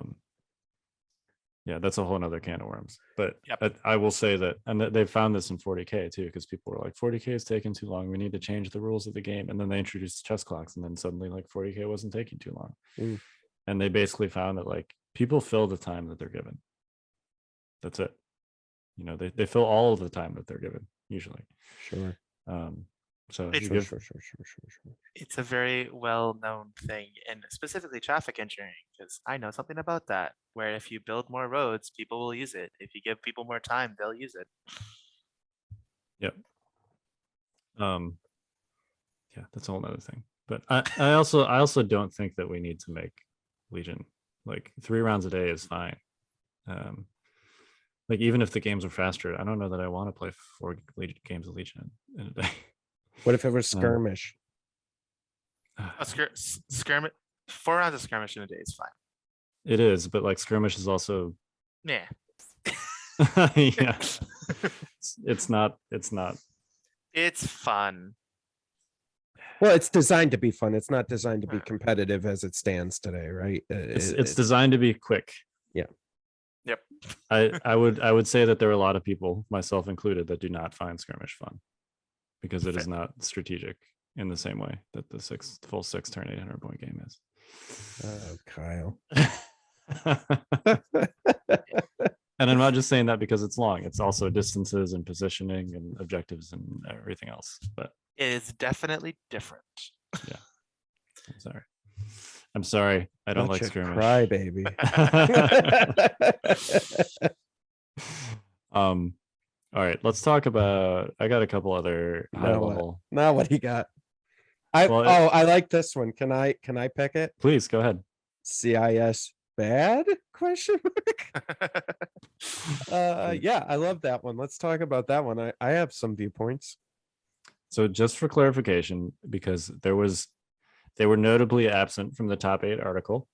Yeah, that's a whole nother can of worms. But Yep. I will say that, and they found this in 40K too, because people were like, 40K is taking too long. We need to change the rules of the game. And then they introduced chess clocks, and then suddenly like 40K wasn't taking too long. Mm. And they basically found that like people fill the time that they're given. That's it. They fill all of the time that they're given usually. Sure. So It's- you give, Sure. It's a very well-known thing, and specifically traffic engineering, because I know something about that. Where if you build more roads, people will use it. If you give people more time, they'll use it. Yep. Yeah, that's a whole nother thing. But I also don't think that we need to make Legion like 3 rounds a day is fine. Like even if the games are faster, I don't know that I want to play 4 games of Legion in a day. What if it was skirmish? A skirmish, 4 rounds of skirmish in a day is fine. It is, but like skirmish is also Yeah. yeah. It's not. It's fun. Well, it's designed to be fun. It's not designed to be competitive as it stands today, right? It's designed to be quick. Yeah. Yep. I would say that there are a lot of people, myself included, that do not find skirmish fun because it is not strategic in the same way that the full 6-turn 800-point game is. Oh, Kyle. And I'm not just saying that because it's long. It's also distances and positioning and objectives and everything else. But It is definitely different. I'm sorry. I don't Such like a skirmish. Cry, baby. All right, let's talk about. I got a couple other high Now what? level. Now what he got? Well, I like this one. Can I pick it? Please go ahead. CIS bad? Question mark. Yeah, I love that one. Let's talk about that one. I have some viewpoints. So just for clarification, because they were notably absent from the top 8 article,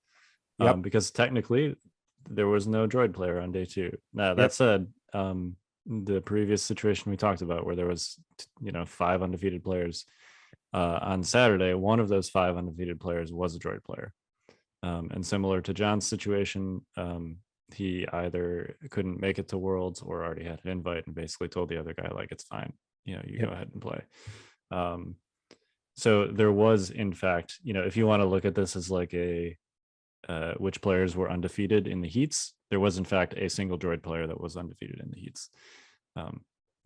Yep. because technically there was no droid player on day 2. Now that said, the previous situation we talked about where there was 5 undefeated players, On Saturday, one of those 5 undefeated players was a droid player. And similar to John's situation, he either couldn't make it to Worlds or already had an invite and basically told the other guy, like, it's fine, you go ahead and play. So there was, in fact, if you want to look at this as like a which players were undefeated in the heats, there was in fact a single droid player that was undefeated in the heats.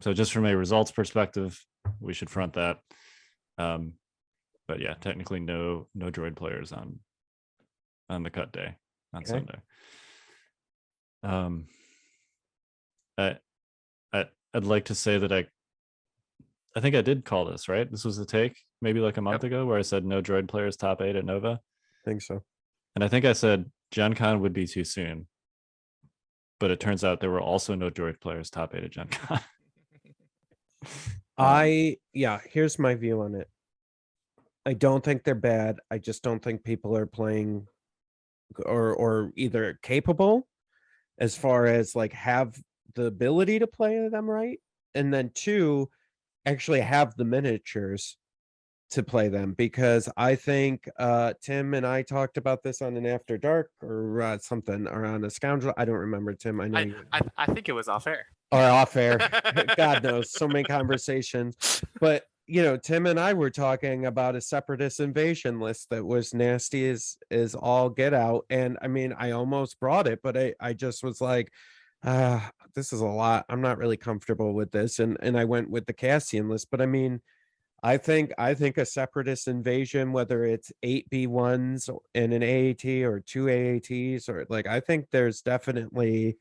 So just from a results perspective, we should front that. But yeah, technically no droid players on the cut day on Sunday. I'd like to say that I think I did call this, right? This was the take maybe like a month ago where I said no droid players top 8 at Nova. I think so. And I think I said Gen Con would be too soon. But it turns out there were also no droid players top 8 at Gen Con. Here's my view on it. I don't think they're bad. I just don't think people are playing or either capable as far as like have the ability to play them right, and then 2, actually have the miniatures to play them, because I think Tim and I talked about this on an After Dark or something, or on a Scoundrel. I don't remember, Tim. I know I think it was off air. Or off air. God knows, so many conversations. But Tim and I were talking about a separatist invasion list that was nasty as all get out. And I mean, I almost brought it, but I just was like, this is a lot. I'm not really comfortable with this. And I went with the Cassian list. But I mean, I think a separatist invasion, whether it's 8 B1s and an AAT or 2 AATs, or like, I think there's definitely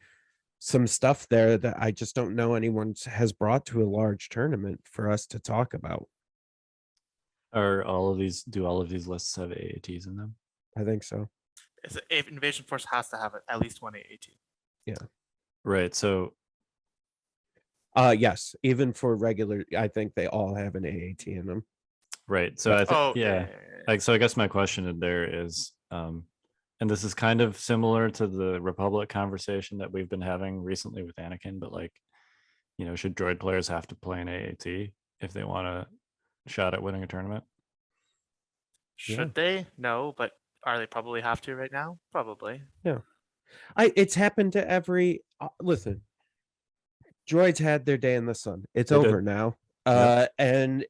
some stuff there that I just don't know anyone has brought to a large tournament for us to talk about. Do all of these lists have AATs in them? I think so. If Invasion Force has to have at least one AAT. Yeah. Right. So yes, even for regular, I think they all have an AAT in them. Right. So I think like, so I guess my question in there is and this is kind of similar to the Republic conversation that we've been having recently with Anakin, but like, should droid players have to play an AAT if they want a shot at winning a tournament? Should they? No, but are they probably have to right now? Probably. Yeah. It's happened to every listen. Droids had their day in the sun. It's over now. And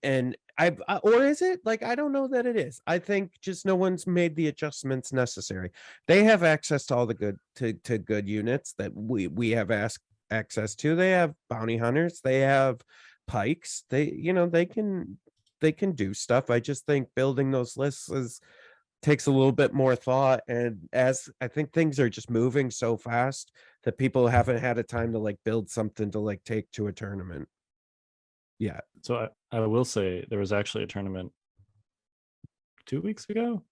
or is it? Like, I don't know that it is. I think just no one's made the adjustments necessary. They have access to all the good to good units that we have access to. They have bounty hunters, they have pikes, they can do stuff. I just think building those lists takes a little bit more thought, and as I think things are just moving so fast that people haven't had a time to like build something to like take to a tournament. Yeah. So I will say there was actually a tournament 2 weeks ago.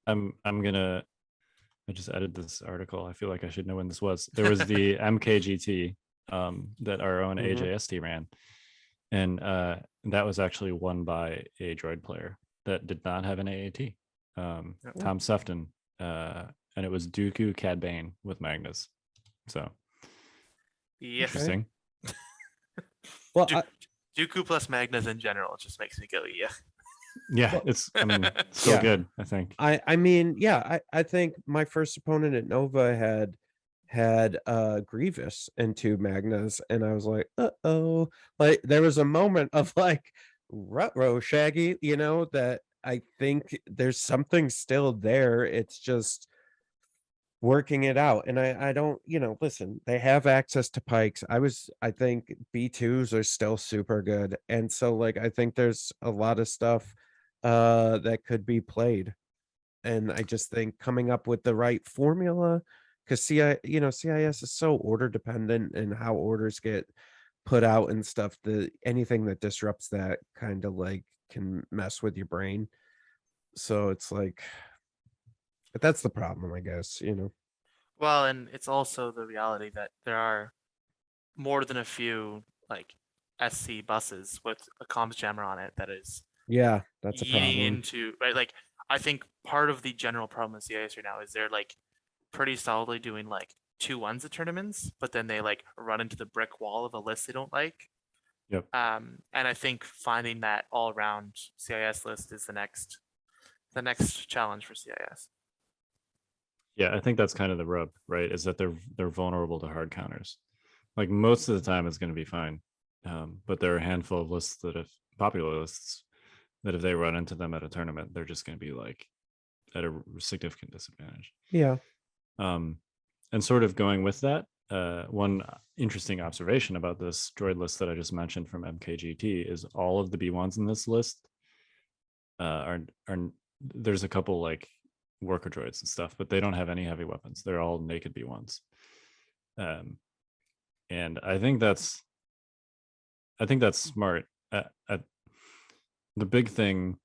I just edited this article. I feel like I should know when this was. There was the MKGT that our own AJST ran, and that was actually won by a droid player that did not have an AAT. Tom Sefton, and it was Dooku Cad Bane with Magnus. So interesting. Well, Dooku plus Magnus in general just makes me go, yeah. Yeah, it's so good, I think. I mean, yeah, I think my first opponent at Nova had Grievous into Magnus, and I was like, uh-oh. Like, there was a moment of like, ruh-roh, Shaggy, that I think there's something still there. It's just working it out. And I don't, listen, they have access to pikes. I think B2s are still super good. And so like, I think there's a lot of stuff that could be played. And I just think coming up with the right formula, because CIS is so order dependent, and how orders get put out and stuff, anything that disrupts that kind of like can mess with your brain. So it's like, but that's the problem, I guess, Well, and it's also the reality that there are more than a few like SC buses with a comms jammer on it that is that's a eating problem. into, right? Like, I think part of the general problem with CIS right now is they're like pretty solidly doing like 2-1s at tournaments, but then they like run into the brick wall of a list they don't like. Yep. And I think finding that all-round CIS list is the next challenge for CIS. Yeah, I think that's kind of the rub, right? Is that they're vulnerable to hard counters. Like most of the time, it's going to be fine, but there are a handful of lists that, if popular lists, that if they run into them at a tournament, they're just going to be like at a significant disadvantage. Yeah. And sort of going with that, one interesting observation about this droid list that I just mentioned from MKGT is all of the B1s in this list are there's a couple like worker droids and stuff, but they don't have any heavy weapons. They're all naked B1s. And I think that's smart. The big thing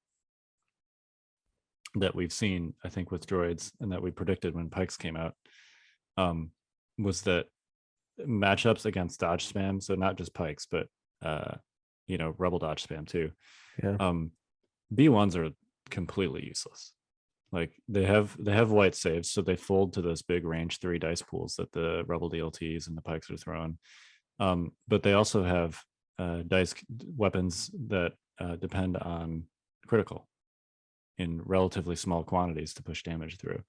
that we've seen, I think, with droids, and that we predicted when Pikes came out, was that matchups against dodge spam, so not just Pikes, but rebel dodge spam too. Yeah. B1s are completely useless. Like they have white saves, so they fold to those big range 3 dice pools that the rebel DLTs and the Pikes are throwing. But they also have dice weapons that depend on critical in relatively small quantities to push damage through.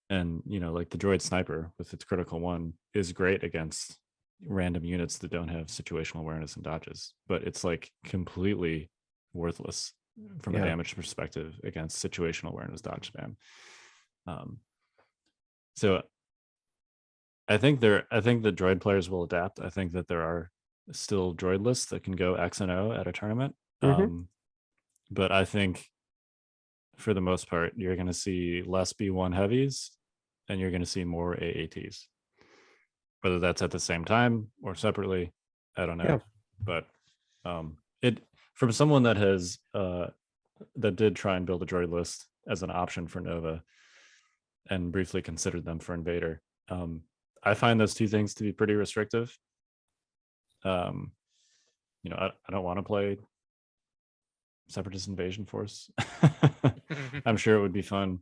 And like the droid sniper with its critical 1 is great against random units that don't have situational awareness and dodges, but it's like completely worthless from a damage perspective against situational awareness dodge spam. So I think the droid players will adapt. I think that there are still droid lists that can go X and O at a tournament. But I think for the most part, you're going to see less B1 heavies and you're going to see more AATs. Whether that's at the same time or separately, I don't know. Yeah. But it, from someone that has that did try and build a droid list as an option for Nova and briefly considered them for Invader, I find those two things to be pretty restrictive. I don't want to play Separatist Invasion Force. I'm sure it would be fun.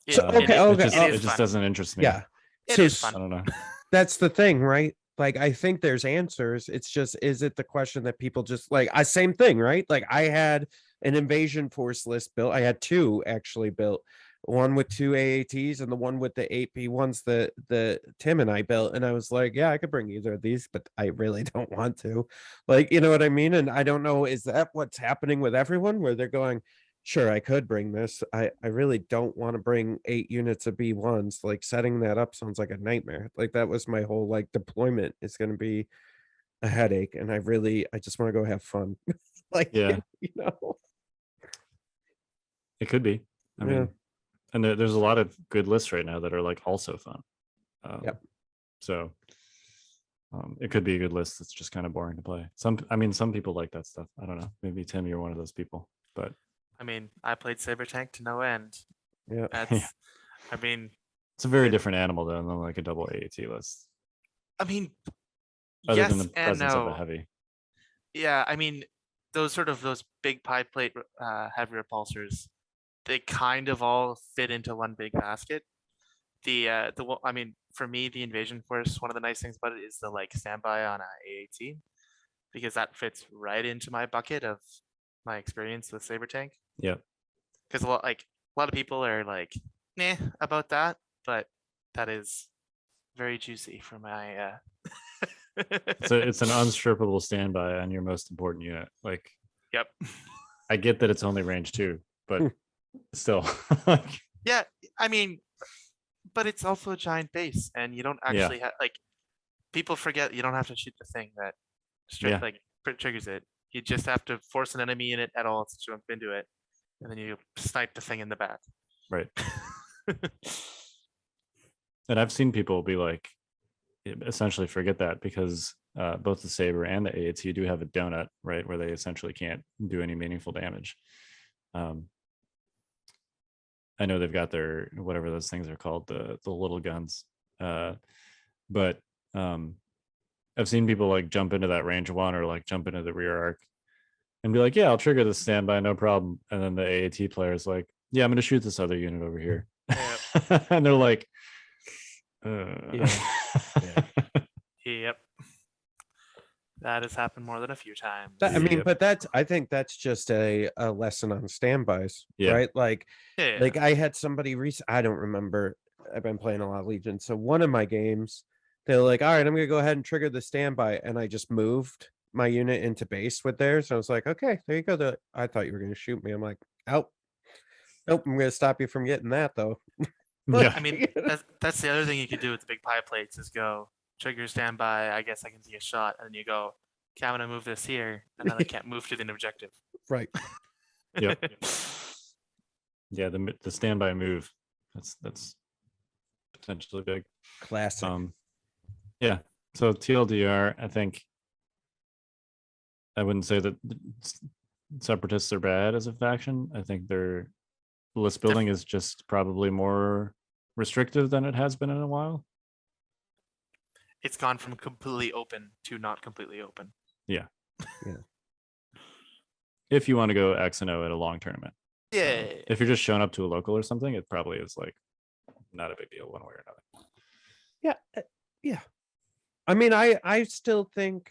It just doesn't interest me. Yeah, it is fun. I don't know. That's the thing, right? Like, I think there's answers. It's just, is it the question that people just like? Same thing, right? Like, I had an Invasion Force list built. I had 2 actually built. One with 2 AATs and the one with the 8 P1s that Tim and I built. And I was like, yeah, I could bring either of these, but I really don't want to. Like, you know what I mean? And I don't know, is that what's happening with everyone, where they're going, sure, I could bring this. I really don't want to bring 8 units of B1s. Like, setting that up sounds like a nightmare. Like, that was my whole deployment is going to be a headache. And I just want to go have fun. Yeah, it could be. I mean, and there's a lot of good lists right now that are like also fun. So it could be a good list that's just kind of boring to play. Some people like that stuff. I don't know. Maybe Tim, you're one of those people. But I mean, I played Saber Tank to no end. Yeah. I mean, it's a very different animal than like a double AAT list. I mean, other than the presence of a heavy. Yeah, I mean, those big pie plate heavy repulsors, they kind of all fit into one big basket. For me, the Invasion Force, one of the nice things about it is the standby on a AAT, because that fits right into my bucket of my experience with Saber Tank. Yeah, because a lot of people are like, nah, about that, but that is very juicy for my. So it's an unstrippable standby on your most important unit. Like, yep. I get that it's only range 2, but still. Yeah, I mean, but it's also a giant base, and you don't actually have people forget you don't have to shoot the thing that triggers it. You just have to force an enemy in it at all to jump into it, and then you snipe the thing in the back. Right. And I've seen people be like, essentially forget that, because both the Saber and the AAT do have a donut, right, where they essentially can't do any meaningful damage. I know they've got their whatever those things are called, the little guns, but I've seen people jump into that range 1 or jump into the rear arc and be like, yeah, I'll trigger the standby, no problem. And then the AAT player is like, yeah, I'm going to shoot this other unit over here. Yep. And they're like, Yep. That has happened more than a few times. I mean, Yep. but I think that's just a lesson on standbys, Yeah. right? Like Yeah. I had somebody I don't remember. I've been playing a lot of Legion. So one of my games, they're like, all right, I'm gonna go ahead and trigger the standby. And I just moved my unit into base with theirs. I was like, okay, there you go. I thought you were gonna shoot me. I'm like, oh, nope, I'm gonna stop you from getting that though. Yeah. I mean, that's the other thing you could do with the big pie plates is go trigger standby. I guess I can see a shot, and then you go, okay, I'm gonna move this here, and then I can't move to the objective. Right. Yep. Yeah, the standby move. That's potentially big. Classic. Yeah. So TLDR, I think I wouldn't say that separatists are bad as a faction. I think their list building is just probably more restrictive than it has been in a while. It's gone from completely open to not completely open. Yeah. Yeah. If you want to go X and O at a long tournament. Yeah. If you're just showing up to a local or something, it probably is like not a big deal one way or another. Yeah. Yeah. I mean, I still think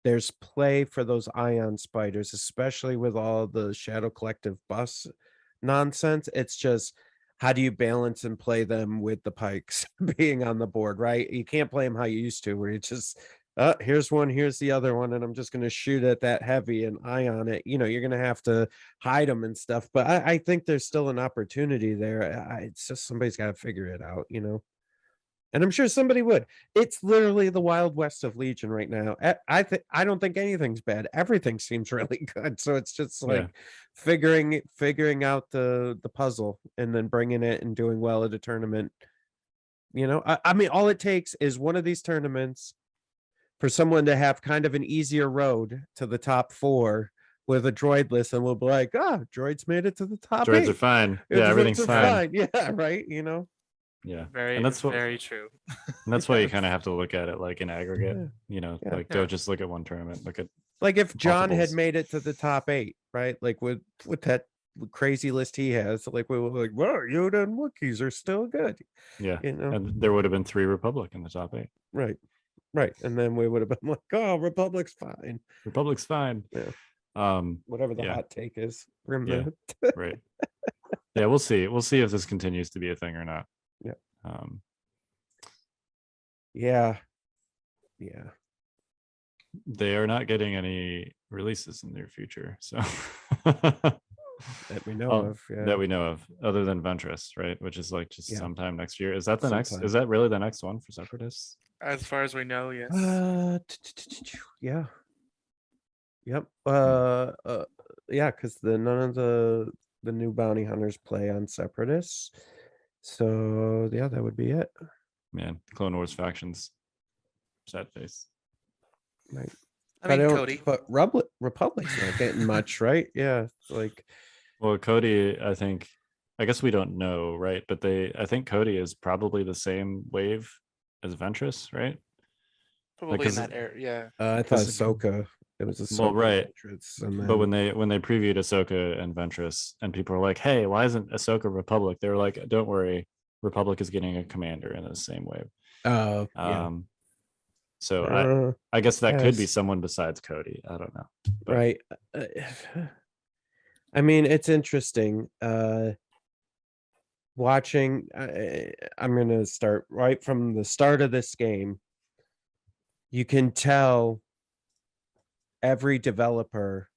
there's play for those ion spiders, especially with all the Shadow Collective bus nonsense. It's just how do you balance and play them with the pikes being on the board, right? You can't play them how you used to, where you just here's one, here's the other one, and I'm just going to shoot at that heavy and ion it. You know, you're going to have to hide them and stuff. But I think there's still an opportunity there. It's just somebody's got to figure it out, you know. And I'm sure somebody would. It's literally the Wild West of Legion right now. I don't think anything's bad. Everything seems really good. So it's just like figuring out the puzzle and then bringing it and doing well at a tournament. You know, I mean, all it takes is one of these tournaments for someone to have kind of an easier road to the top 4 with a droid list, and we'll be like, droids made it to the top Droids 8. are fine. Yeah, Yeah, everything's droids are fine. Yeah, right. You know. Yeah, Very, and that's very true. And that's why you kind of have to look at it like in aggregate. Yeah. You know, Yeah. like don't just look at one tournament. Look at like if John had multiples. made it to the top 8, right? Like with that crazy list he has, like we were like, well, Yoda and Wookiees are still good. Yeah, You know, and there would have been 3 Republic in the top 8. right. And then we would have been like, oh, Republic's fine. Republic's fine. Yeah. Whatever the yeah. hot take is from Yeah. Right. Yeah, we'll see. We'll see if this continues to be a thing or not. Yeah. Yeah. Yeah. They are not getting any releases in the near future, so That we know of. Yeah. that we know of, other than Ventress, right? Which is like just sometime next year. Is that the next? Sometime. Is that really the next one for Separatists? As far as we know, yes. Yeah. Yep. Yeah, because none of the new bounty hunters play on Separatists. So yeah, that would be it. Man, Clone Wars factions. Sad face. Right. I mean, Cody. But Republic's not getting much, right? Yeah. Like, well, Cody, I guess we don't know, right? But I think Cody is probably the same wave as Ventress, right? Probably in that area, yeah. I thought Ahsoka. It was Ahsoka. Well, right. And then, But when they previewed Ahsoka and Ventress, and people were like, "Hey, why isn't Ahsoka Republic?" They were like, "Don't worry, Republic is getting a commander in the same wave." yeah. So I guess that could be yes. someone besides Cody. I don't know. But Right. I mean, it's interesting. Watching, I'm going to start right from the start of this game. You can tell every developer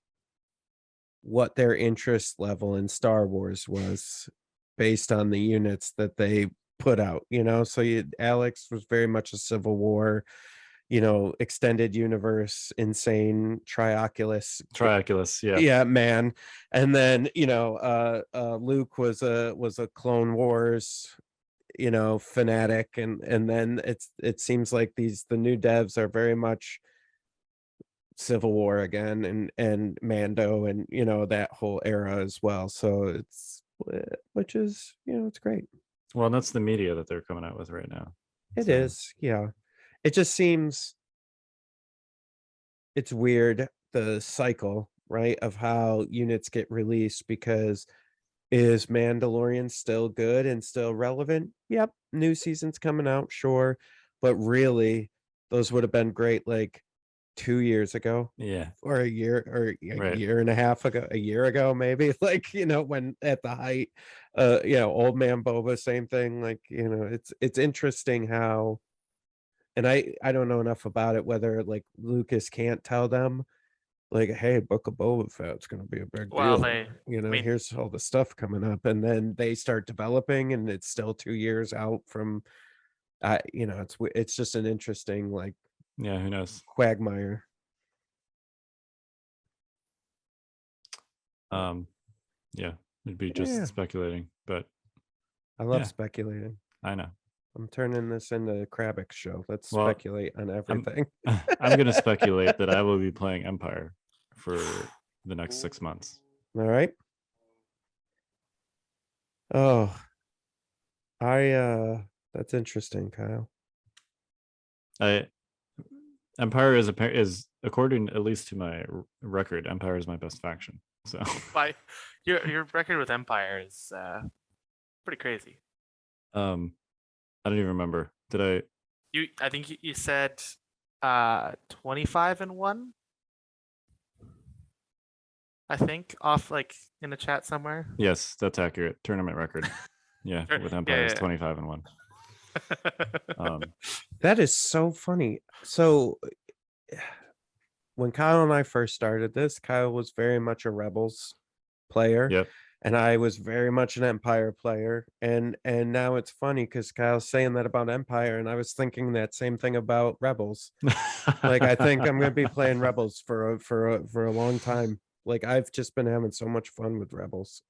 what their interest level in Star Wars was based on the units that they put out, you know. So Alex was very much a Civil War, you know, extended universe, insane Trioculus, yeah, man. And then, you know, Luke was a Clone Wars, you know, fanatic, and then it seems like the new devs are very much Civil War again, and Mando, and you know, that whole era as well. So which is, you know, it's great. Well, that's the media that they're coming out with right now. It is, yeah. It just seems it's weird, the cycle, right, of how units get released, because Is Mandalorian still good and still relevant? Yep. New season's coming out, sure. But really, those would have been great like 2 years ago Yeah. or a year or a Right. year and a half ago, a year ago, maybe. Like, when at the height, old man Boba, same thing. Like, it's interesting how, and I don't know enough about it, whether like Lucas can't tell them like, hey, Book of Boba Fett's gonna be a big Well, deal. I mean, Here's all the stuff coming up, and then they start developing, and it's still 2 years out from. It's just an interesting like Yeah. Who knows? quagmire. Yeah. It'd be just Yeah. speculating, but I love Yeah. speculating. I know. I'm turning this into a Kravik show. Let's Well, speculate on everything. I'm going to speculate that I will be playing Empire for the next 6 months. All right. Oh, that's interesting, Kyle. Empire is according at least to my record, Empire is my best faction. So your record with Empire is pretty crazy. I don't even remember. Did I think you said 25-1. I think off like in the chat somewhere. Yes, that's accurate. Tournament record. Yeah, with Empire is 25-1. That is so funny. So when Kyle and I first started this, Kyle was very much a Rebels player. Yep. And I was very much an Empire player. And now it's funny because Kyle's saying that about Empire, and I was thinking that same thing about Rebels. Like, I think I'm gonna be playing Rebels for a long time. Like, I've just been having so much fun with Rebels.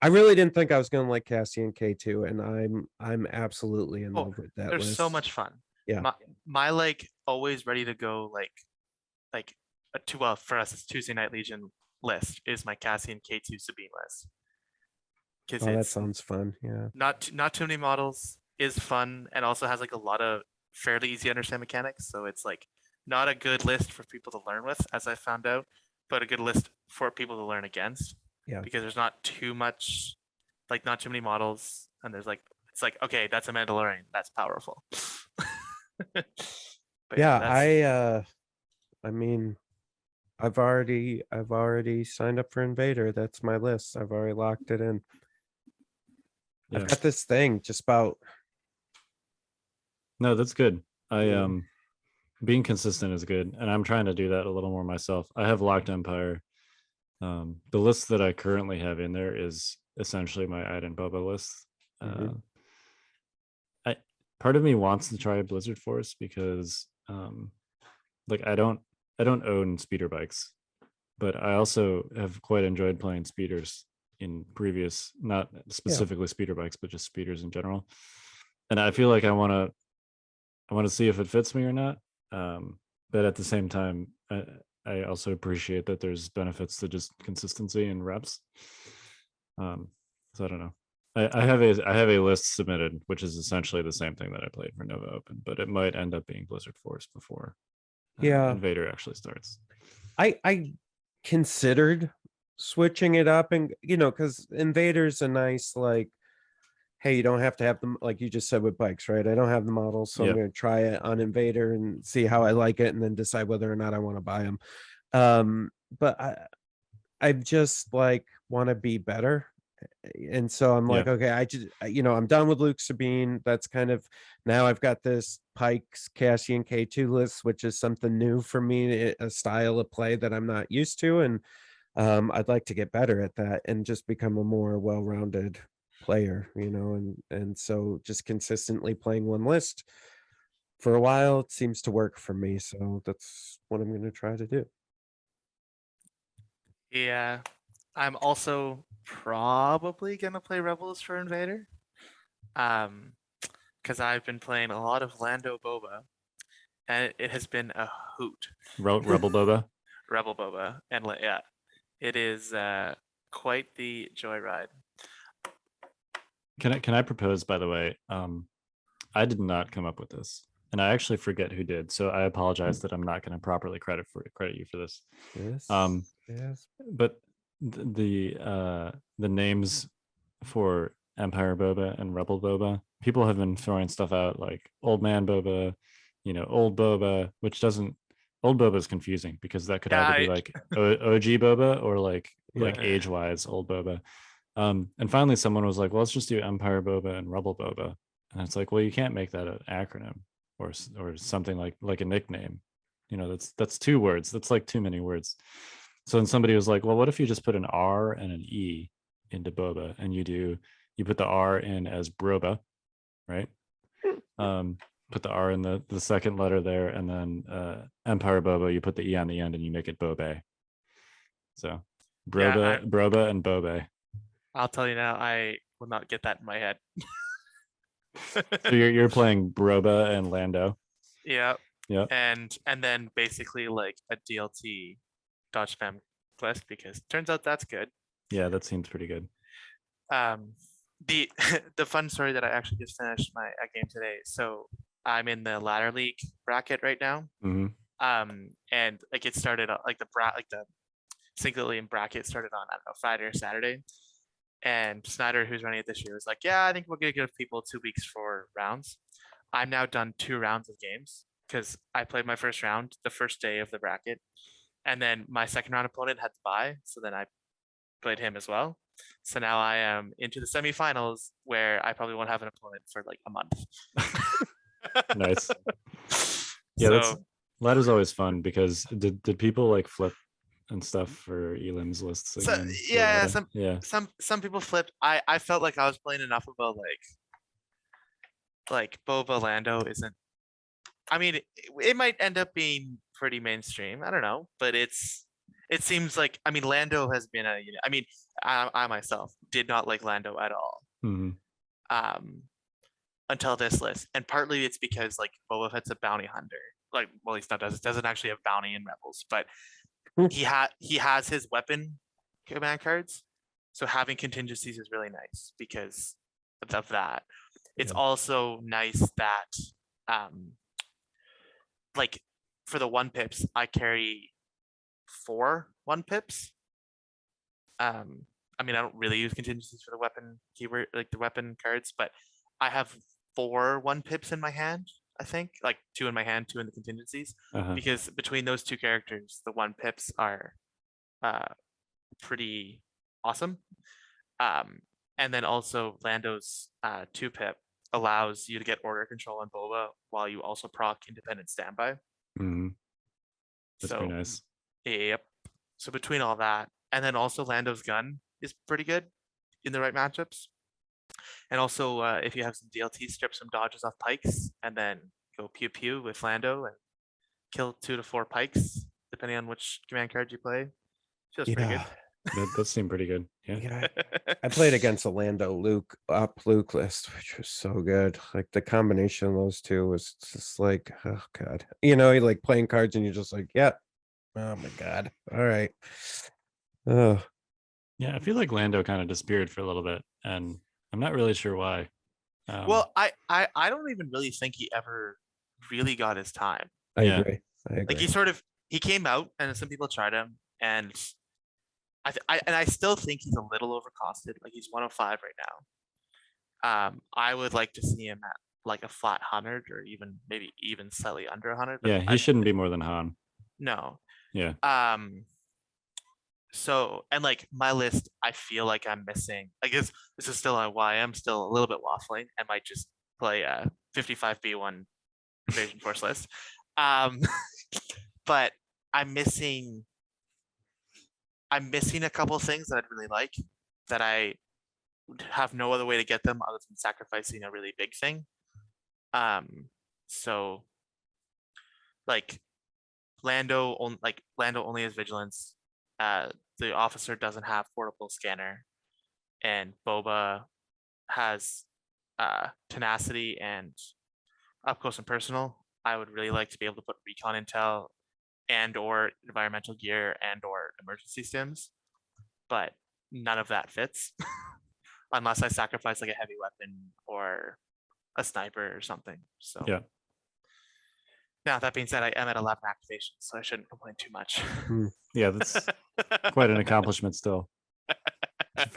I really didn't think I was gonna like Cassian K2, and I'm absolutely in love with that. They're list. so much fun. Yeah. My like always ready to go for us it's Tuesday Night Legion list is my Cassian K2 Sabine list. Oh, that sounds fun. Yeah. Not too many models, is fun, and also has like a lot of fairly easy to understand mechanics. So it's like not a good list for people to learn with, as I found out, but a good list for people to learn against. Yeah. Because there's not too much, like not too many models, and there's like it's like okay, that's a Mandalorian, that's powerful. But yeah, I mean, I've already signed up for Invader. That's my list. I've already locked it in. Yeah. I've got this thing just about. No, that's good. Being consistent is good, and I'm trying to do that a little more myself. I have locked Empire. The list that I currently have in there is essentially my Iden Boba list. Part of me wants to try Blizzard Force because like I don't own speeder bikes, but I also have quite enjoyed playing speeders in previous, not specifically speeder bikes, but just speeders in general. And I feel like I want to see if it fits me or not. But at the same time, I also appreciate that there's benefits to just consistency and reps. So I don't know. I have a list submitted, which is essentially the same thing that I played for Nova Open, but it might end up being Blizzard Force before Invader actually starts. I considered switching it up, and because Invader's a nice like, hey, you don't have to have them, like you just said with bikes, right? I don't have the models, so I'm going to try it on Invader and see how I like it, and then decide whether or not I want to buy them. But I just like want to be better. And so I'm like, okay, I just, I'm done with Luke Sabine. That's kind of, now I've got this Pikes Cassian K2 list, which is something new for me, a style of play that I'm not used to. And I'd like to get better at that and just become a more well-rounded player, and so just consistently playing one list for a while, it seems to work for me. So that's what I'm going to try to do. Yeah, I'm also probably gonna play Rebels for Invader, because I've been playing a lot of Lando Boba, and it has been a hoot. Rebel Boba. Rebel Boba, and yeah, it is quite the joyride. Can I propose, by the way? I did not come up with this, and I actually forget who did. So I apologize that I'm not going to properly credit you for this. Yes. Yes. But the names for Empire Boba and Rebel Boba, people have been throwing stuff out like Old Man Boba, Old Boba, which doesn't. Old Boba is confusing because that could either be like OG Boba or like Yeah. age wise Old Boba. And finally, someone was like, "Well, let's just do Empire Boba and Rebel Boba," and it's like, well, you can't make that an acronym or something like a nickname. That's 2 words. That's like too many words. So then somebody was like, well, what if you just put an R and an E into Boba, and you put the R in as Broba, right? Put the R in the second letter there, and then Empire Boba, you put the E on the end, and you make it Bobe. So Broba and Bobe. I'll tell you now, I will not get that in my head. So you're playing Broba and Lando. Yeah. Yeah. And then basically like a DLT dodge spam quest, because turns out that's good. Yeah, that seems pretty good. The the fun story that I actually just finished my game today. So I'm in the ladder league bracket right now. Mm-hmm. And like it started like the singlet lane bracket started on, I don't know, Friday or Saturday. And Snyder, who's running it this year, was like, yeah, I think we're gonna give people 2 weeks for rounds. I'm now done 2 rounds of games because I played my first round the first day of the bracket, and then my second round opponent had to bye, so then I played him as well. So now I am into the semifinals, where I probably won't have an opponent for like a month. Nice. Yeah, ladder's always fun because did people like flip and stuff for Elim's lists again? Some people flipped. I felt like I was playing enough of a like Boba Lando isn't. I mean, it might end up being pretty mainstream. I don't know, but it seems like, I mean, Lando has been I myself did not like Lando at all. Mm-hmm. Until this list, and partly it's because like Boba Fett's a bounty hunter. Like, well, he's not doesn't actually have bounty in Rebels, but he has his weapon command cards, so having contingencies is really nice because of that. It's also nice that like for the 1-pips, I carry 4 1-pips. I mean, I don't really use contingencies for the weapon keyword, like the weapon cards, but I have 4 1-pips in my hand. I think like 2 in my hand, 2 in the contingencies, because between those 2 characters, the 1-pips are pretty awesome. And then also Lando's 2-pip allows you to get order control on Boba while you also proc independent standby. Mm-hmm. That's very nice. Yep. So between all that, and then also Lando's gun is pretty good in the right matchups. And also, if you have some DLT, strip some dodges off pikes, and then go pew pew with Lando and kill 2 to 4 pikes, depending on which command card you play. Feels pretty good. That seemed pretty good. Yeah. I played against a Lando Luke list, which was so good. Like the combination of those 2 was just like, oh god. You like playing cards and you're just like, yeah. Oh my god. All right. Oh. Yeah, I feel like Lando kind of disappeared for a little bit, and I'm not really sure why. Well, I don't even really think he ever really got his time. I agree. Like he came out, and some people tried him, and I still think he's a little overcosted. Like he's 105 right now. I would like to see him at like a flat 100, or maybe even slightly under 100. Yeah, he shouldn't be more than Han. No. Yeah. So, and like my list, I feel like I'm missing. I guess this is still why I'm still a little bit waffling. I might just play a 55B1 Invasion Force list. But I'm missing a couple things that I'd really like, that I would have no other way to get them other than sacrificing a really big thing. So like Lando only has vigilance. The officer doesn't have portable scanner, and Boba has tenacity and up close and personal. I would really like to be able to put recon intel and or environmental gear and or emergency stims, but none of that fits unless I sacrifice like a heavy weapon or a sniper or something. So yeah. Now, that being said, I am at 11 activations, so I shouldn't complain too much. Yeah, that's quite an accomplishment still.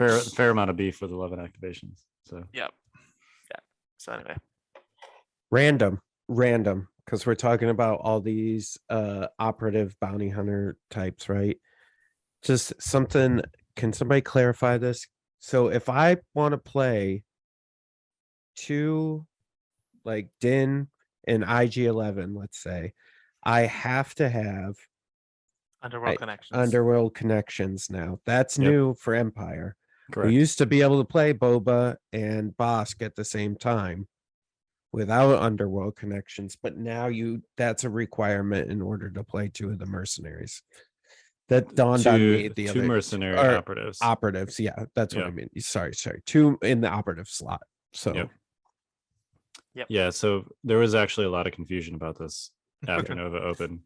fair amount of beef with 11 activations. So Yep. Yeah. So anyway, Random, because we're talking about all these operative bounty hunter types, right? Just something. Can somebody clarify this? So if I want to play two, like Din and IG-11, let's say, I have to have Underworld Connections. Underworld Connections now. That's Yep. new for Empire. correct. We used to be able to play Boba and Bosk at the same time without Underworld Connections, but now that's a requirement in order to play two of the mercenaries. That dawned on me the two other mercenary or operatives. operatives. Yeah, that's what Yeah. I mean. Sorry. Two in the operative slot. So Yep. Yeah, so there was actually a lot of confusion about this after Nova opened.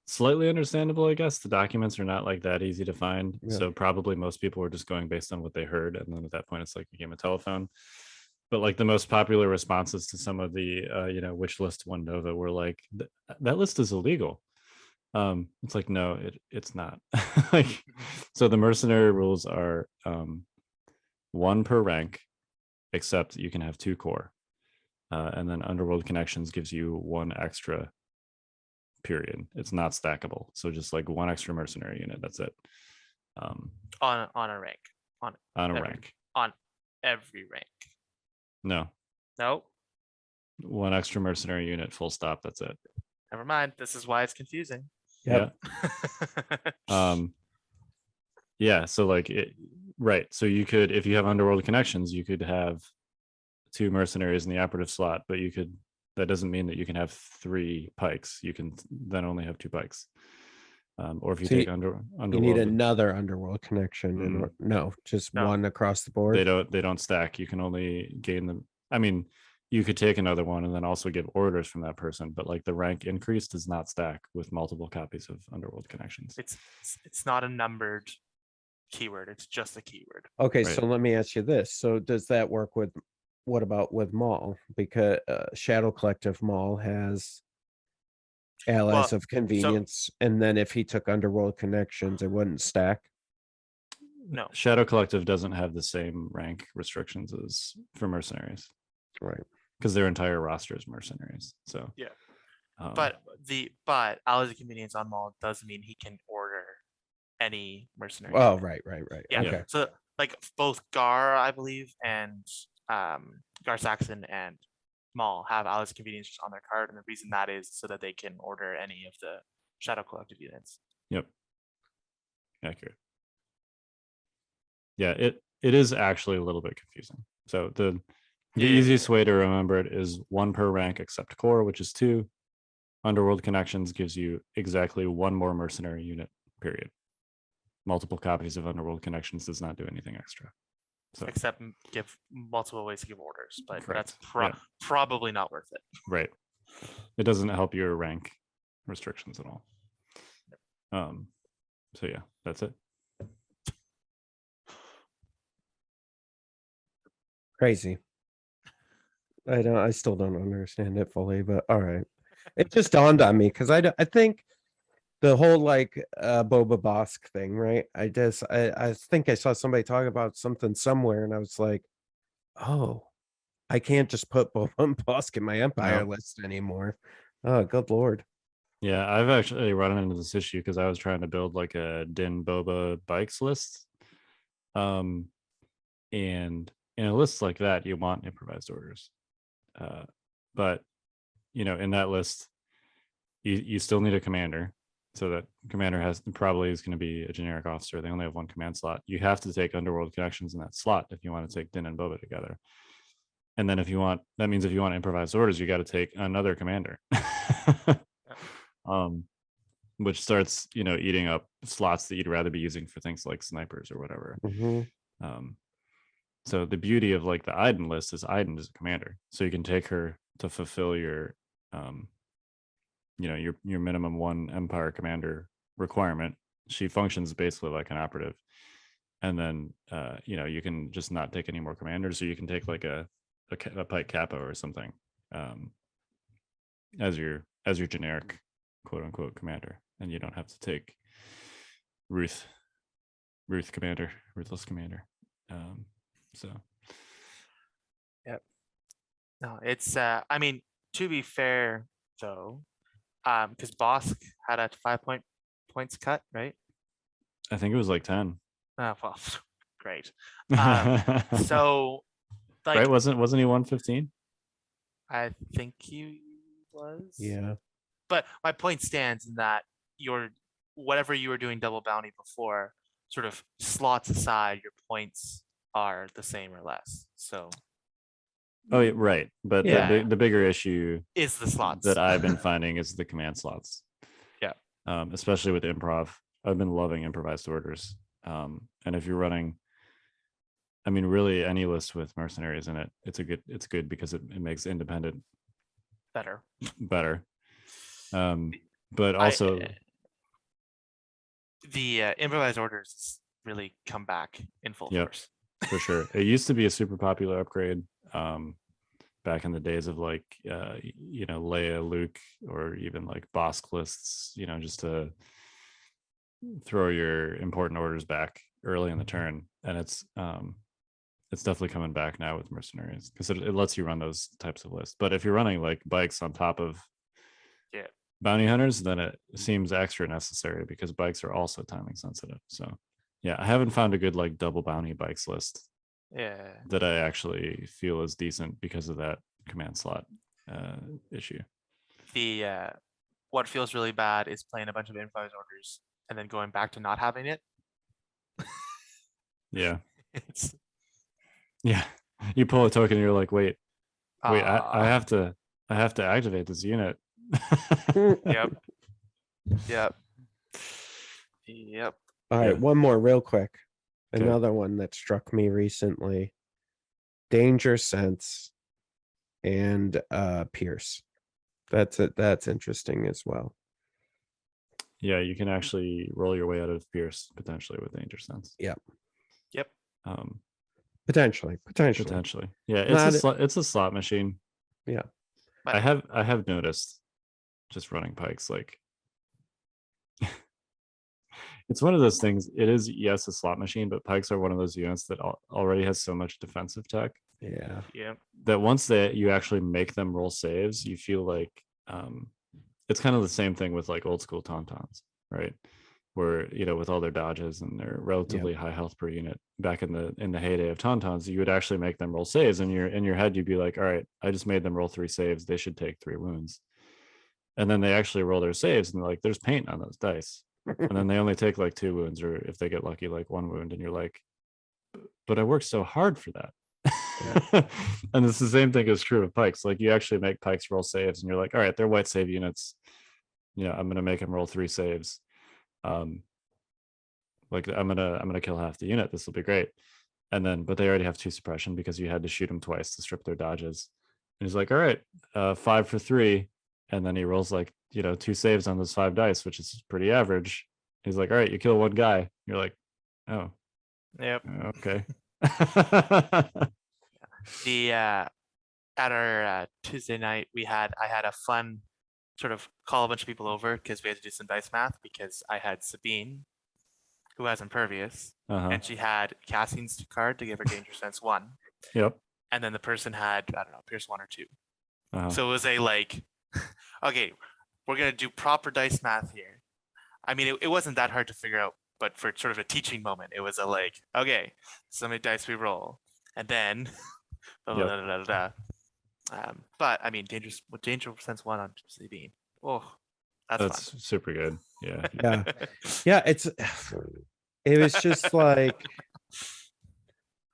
Slightly understandable, I guess. The documents are not like that easy to find. Yeah. So probably most people were just going based on what they heard. And then at that point, it's like a game of telephone. But like the most popular responses to some of the, which list won Nova were like, that list is illegal. It's like, no, it's not. Like, so the mercenary rules are one per rank, except you can have 2 core. And then Underworld Connections gives you 1 extra, period. It's not stackable. So just like 1 extra mercenary unit. That's it. On a rank. On a rank. On every rank. No. 1 extra mercenary unit, full stop. That's it. Never mind. This is why it's confusing. Yep. Yeah. So like right. So you could, if you have Underworld Connections, you could have 2 mercenaries in the operative slot, but that doesn't mean that you can have 3 pikes. You can then only have 2 pikes. Or if you take Underworld, you need another Underworld Connection, and no, just No. 1 across the board. they don't stack. You can only gain them. I mean, you could take another one and then also give orders from that person, but like the rank increase does not stack with multiple copies of Underworld Connections. It's not a numbered keyword. It's just a keyword. Okay, Right. so let me ask you this. So does that work with, what about with Maul? Because Shadow Collective Maul has allies of convenience, and then if he took Underworld Connections, it wouldn't stack. No. Shadow Collective doesn't have the same rank restrictions as for mercenaries, Right. because their entire roster is mercenaries. So Yeah. um, But allies of convenience on Maul does mean he can order any mercenary. Oh, unit. right. Yeah. Okay. So like both Gar, I believe, and Gar Saxon and Maul have allies of convenience on their card, and the reason that is so that they can order any of the Shadow Collective units. Yep. Accurate. Yeah, it is actually a little bit confusing. So the easiest way to remember it is 1 per rank except core, which is 2. Underworld Connections gives you exactly 1 more mercenary unit, period. Multiple copies of Underworld Connections does not do anything extra. So Except give multiple ways to give orders, but Correct. that's probably not worth it. right. It doesn't help your rank restrictions at all. So yeah, that's it. Crazy. I still don't understand it fully, but all right. It just dawned on me because I think the whole like Boba Bosk thing, right? I think I saw somebody talk about something somewhere, and I was like, oh, I can't just put Boba and Bosk in my Empire list anymore. Oh, good lord. Yeah, I've actually run into this issue because I was trying to build like a Din Boba bikes list. And in a list like that, you want improvised orders. But in that list, you still need a commander. So that commander is going to be a generic officer. They only have 1 command slot. You have to take Underworld Connections in that slot if you want to take Din and Boba together. And then that means if you want improvised orders, you got to take another commander. Which starts, eating up slots that you'd rather be using for things like snipers or whatever. Mm-hmm. So the beauty of like the Iden list is Iden is a commander, so you can take her to fulfill your, your minimum 1 Empire commander requirement. She functions basically like an operative, and then you can just not take any more commanders, so you can take like a Pike Kappa or something as your generic quote unquote commander, and you don't have to take Ruth Ruthless Commander. So No, it's I mean, to be fair though, because Bosk had a 5 points cut, right? I think it was like 10. Oh, well, great. Right? So like Wasn't he 115? I think he was. Yeah. But my point stands in that whatever you were doing double bounty before sort of slots aside, your points are the same or less. So Oh, yeah, right. But Yeah. the bigger issue is the slots that I've been finding is the command slots. Yeah. Especially with improv. I've been loving improvised orders. And if you're running, I mean, really any list with mercenaries in it, it's good because it makes independent better. But also the improvised orders really come back in full force. For sure. It used to be a super popular upgrade back in the days of like Leia, Luke, or even like Bosk lists, just to throw your important orders back early in the turn. And it's definitely coming back now with mercenaries because it lets you run those types of lists. But if you're running like bikes on top of bounty hunters, then it seems extra necessary because bikes are also timing sensitive. So yeah, I haven't found a good like double bounty bikes list that I actually feel is decent because of that command slot issue. The what feels really bad is playing a bunch of improvised orders and then going back to not having it. Yeah. It's you pull a token and you're like, wait, I have to activate this unit. Yep. All right, one more real quick. Another one that struck me recently. Danger Sense and Pierce. That's interesting as well. Yeah, you can actually roll your way out of Pierce potentially with Danger Sense. Yep. Potentially. Yeah, it's a slot machine. Yeah. But I have noticed just running pikes, like it's one of those things. It is, yes, a slot machine, but pikes are one of those units that already has so much defensive tech. Yeah. That once you actually make them roll saves, you feel like it's kind of the same thing with like old school tauntauns, right? Where with all their dodges and their relatively high health per unit, back in the heyday of tauntauns, you would actually make them roll saves, and in your head you'd be like, all right, I just made them roll 3 saves, they should take 3 wounds. And then they actually roll their saves and they're like, there's paint on those dice. And then they only take like 2 wounds, or if they get lucky, like 1 wound, and you're like, but I worked so hard for that. And it's the same thing is true of pikes. Like you actually make pikes roll saves and you're like, all right, they're white save units, I'm gonna make them roll 3 saves. Like I'm gonna kill half the unit, this will be great. And then but they already have 2 suppression because you had to shoot them twice to strip their dodges. And he's like, all right, 5 for 3. And then he rolls like 2 saves on those 5 dice, which is pretty average. He's like, all right, you kill 1 guy. You're like, oh, yep. Okay. The at our Tuesday night I had a fun sort of call a bunch of people over because we had to do some dice math, because I had Sabine, who has Impervious, and she had Cassian's card to give her Danger Sense 1. Yep. And then the person had, I don't know, Pierce 1 or 2. So it was a like, okay, we're gonna do proper dice math here. I mean, it wasn't that hard to figure out, but for sort of a teaching moment, it was a like, okay, so many dice we roll, and then but I mean, Danger Sense 1 on Sabine. Oh, that's fun. Super good. Yeah. Yeah. It was just like,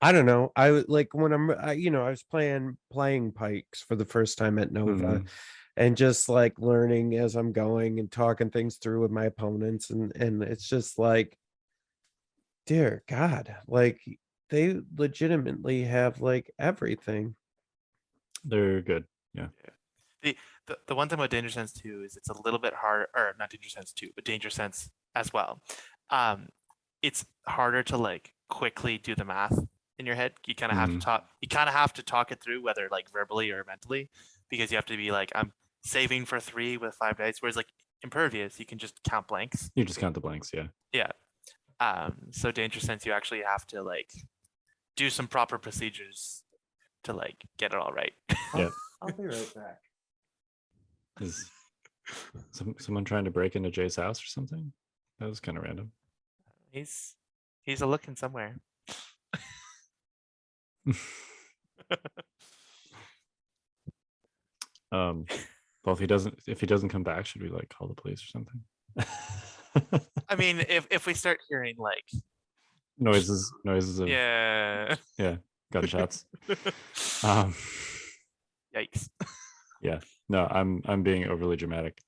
I don't know. I was like, when I was playing pikes for the first time at Nova, and just like learning as I'm going and talking things through with my opponents, and it's just like, dear God, like they legitimately have like everything. They're good. Yeah. The one thing about Danger Sense 2 is it's a little bit harder, or not Danger Sense 2, but Danger Sense as well. It's harder to like quickly do the math in your head. You kind of have to talk. You kind of have to talk it through, whether like verbally or mentally, because you have to be like, I'm saving for 3 with 5 dice. Whereas like Impervious, you can just count blanks. You just count the blanks. Yeah. Yeah. So danger sense, you actually have to like do some proper procedures to like get it all right. Yeah. I'll be right back. Is someone trying to break into Jay's house or something? That was kind of random. He's a looking somewhere. Well, if he doesn't come back, should we like call the police or something? I mean, if we start hearing like noises of yeah, gunshots. Um, yikes. yeah, no, I'm being overly dramatic.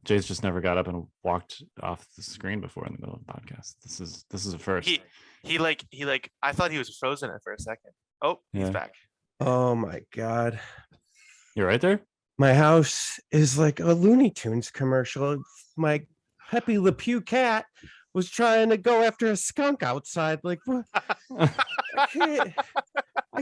Jay's just never got up and walked off the screen before in the middle of the podcast. This is a first. He like I thought he was frozen for a second. Oh, he's Yeah. back. Oh my God. You're right there. My house is like a Looney Tunes commercial. My Pepe Le Pew cat was trying to go after a skunk outside. Like, what? I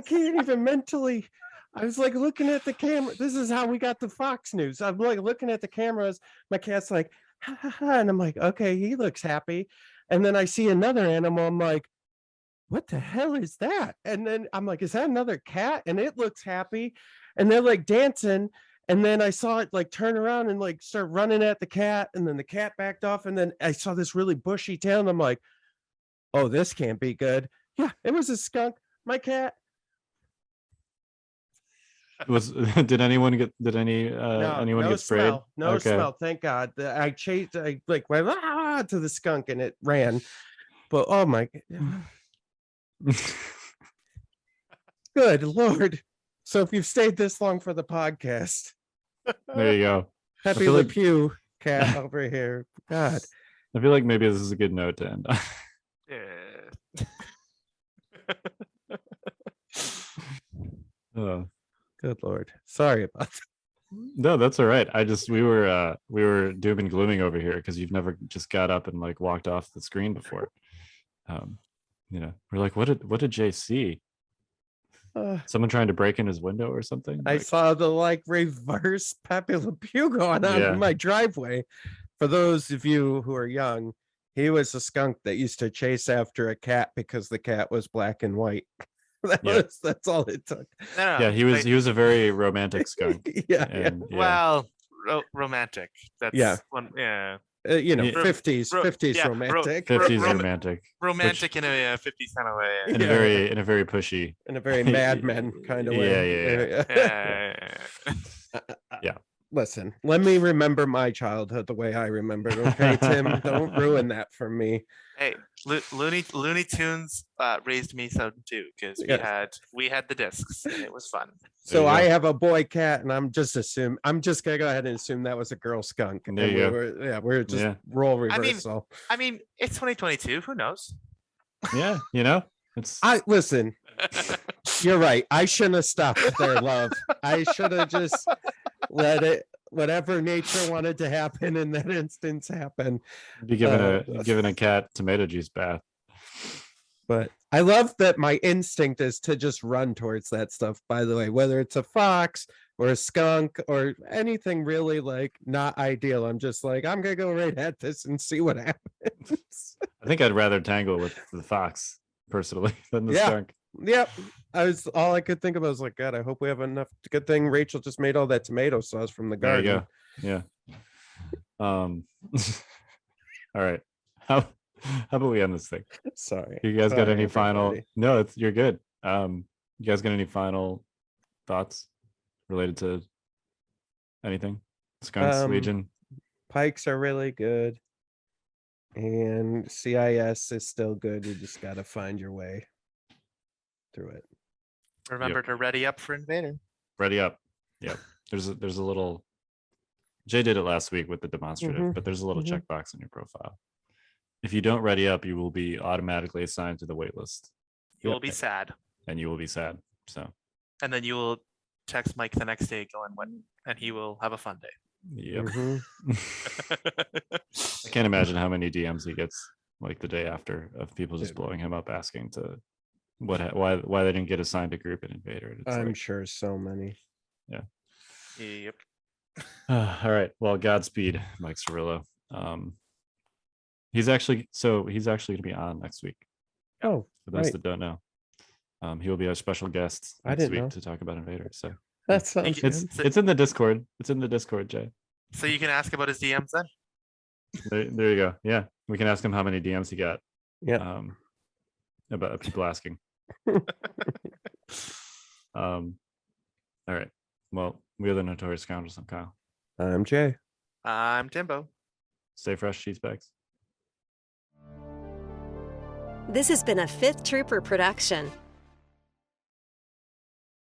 can't even mentally. I was like looking at the camera. This is how we got the Fox News. I'm like looking at the cameras. My cat's like, ha, ha, ha. And I'm like, okay, he looks happy. And then I see another animal. I'm like, what the hell is that? And then I'm like, is that another cat? And it looks happy. And they're like dancing. And then I saw it like turn around and like start running at the cat. And then the cat backed off. And then I saw this really bushy tail. And I'm like, oh, this can't be good. Yeah, it was a skunk. My cat. Did anyone get No get sprayed? smell. No Okay. smell. Thank God. I like went to the skunk and it ran. But oh my good Lord. So if you've stayed this long for the podcast, There you go. Pepe feel Le like- Pew cat over here. God. I feel like maybe this is a good note to end on. Yeah. Good Lord. Sorry about that. No, that's all right. We were doom and glooming over here because you've never just got up and like walked off the screen before. We're like, what did Jay see? Someone trying to break in his window or something? I saw the like reverse Pepe Le Pew going on Yeah. in my driveway. For those of you who are young, he was a skunk that used to chase after a cat because the cat was black and white. That's all it took. No, Yeah, he was a very romantic skunk. Yeah. And, yeah. Well, romantic. That's Yeah. one. Yeah. Yeah. Yeah. 50s yeah, romantic. 50s romantic Romantic in a 50s kind of way. in Yeah. a very pushy. In a very Mad Men kind of way. Yeah. Listen, let me remember my childhood the way I remembered. Okay, Tim, don't ruin that for me. Hey, Looney Tunes raised me some too because we had the discs and it was fun. So you I go. have a boy cat, and I'm just gonna go ahead and assume that was a girl skunk. There you go. We're just Yeah. role I mean- reversal. I mean, it's 2022. Who knows? Yeah, it's I listen. You're right. I shouldn't have stopped their love. I should have just let it. Whatever nature wanted to happen in that instance happen. be giving a cat tomato juice bath. But I love that my instinct is to just run towards that stuff, by the way, whether it's a fox or a skunk or anything really like not ideal. I'm just like, I'm going to go right at this and see what happens. I think I'd rather tangle with the fox personally than the Yeah. skunk. Yep. All I could think about was like, God, I hope we have enough. Good thing Rachel just made all that tomato sauce from the There you garden. go. Yeah. All right. How about we end this thing? Sorry. You guys got Sorry, any final? everybody. No, you're good. You guys got any final thoughts related to anything? Skunks, Legion. Pikes are really good. And CIS is still good. You just got to find your way through it. Remember to ready up for Invader. Ready up. Yep. There's a little. Jay did it last week with the demonstrative, Mhm, but there's a little mhm. checkbox in your profile. If you don't ready up, you will be automatically assigned to the wait list, You will be sad, and you will be sad. So, and then you will text Mike the next day going when, and he will have a fun day. yep. Mhm. I can't imagine how many DMs he gets like the day after of people just Dude. blowing him up asking to why they didn't get assigned a group in Invader. It's I'm like, sure so many. Yep. all right. Well, Godspeed, Mike Cirillo. He's actually going to be on next week. Oh, For those right. that don't know, he will be our special guest I next didn't week know. to talk about Invaders. So That sounds it's good. it's in the Discord. It's in the Discord, Jay. So you can ask about his DMs then. There you go. Yeah, we can ask him how many DMs he got. Yeah. About people asking. All right. Well, we are the Notorious Scoundrels. I'm Kyle. I'm Jay. I'm Timbo. Stay fresh, cheese bags. This has been a Fifth Trooper production.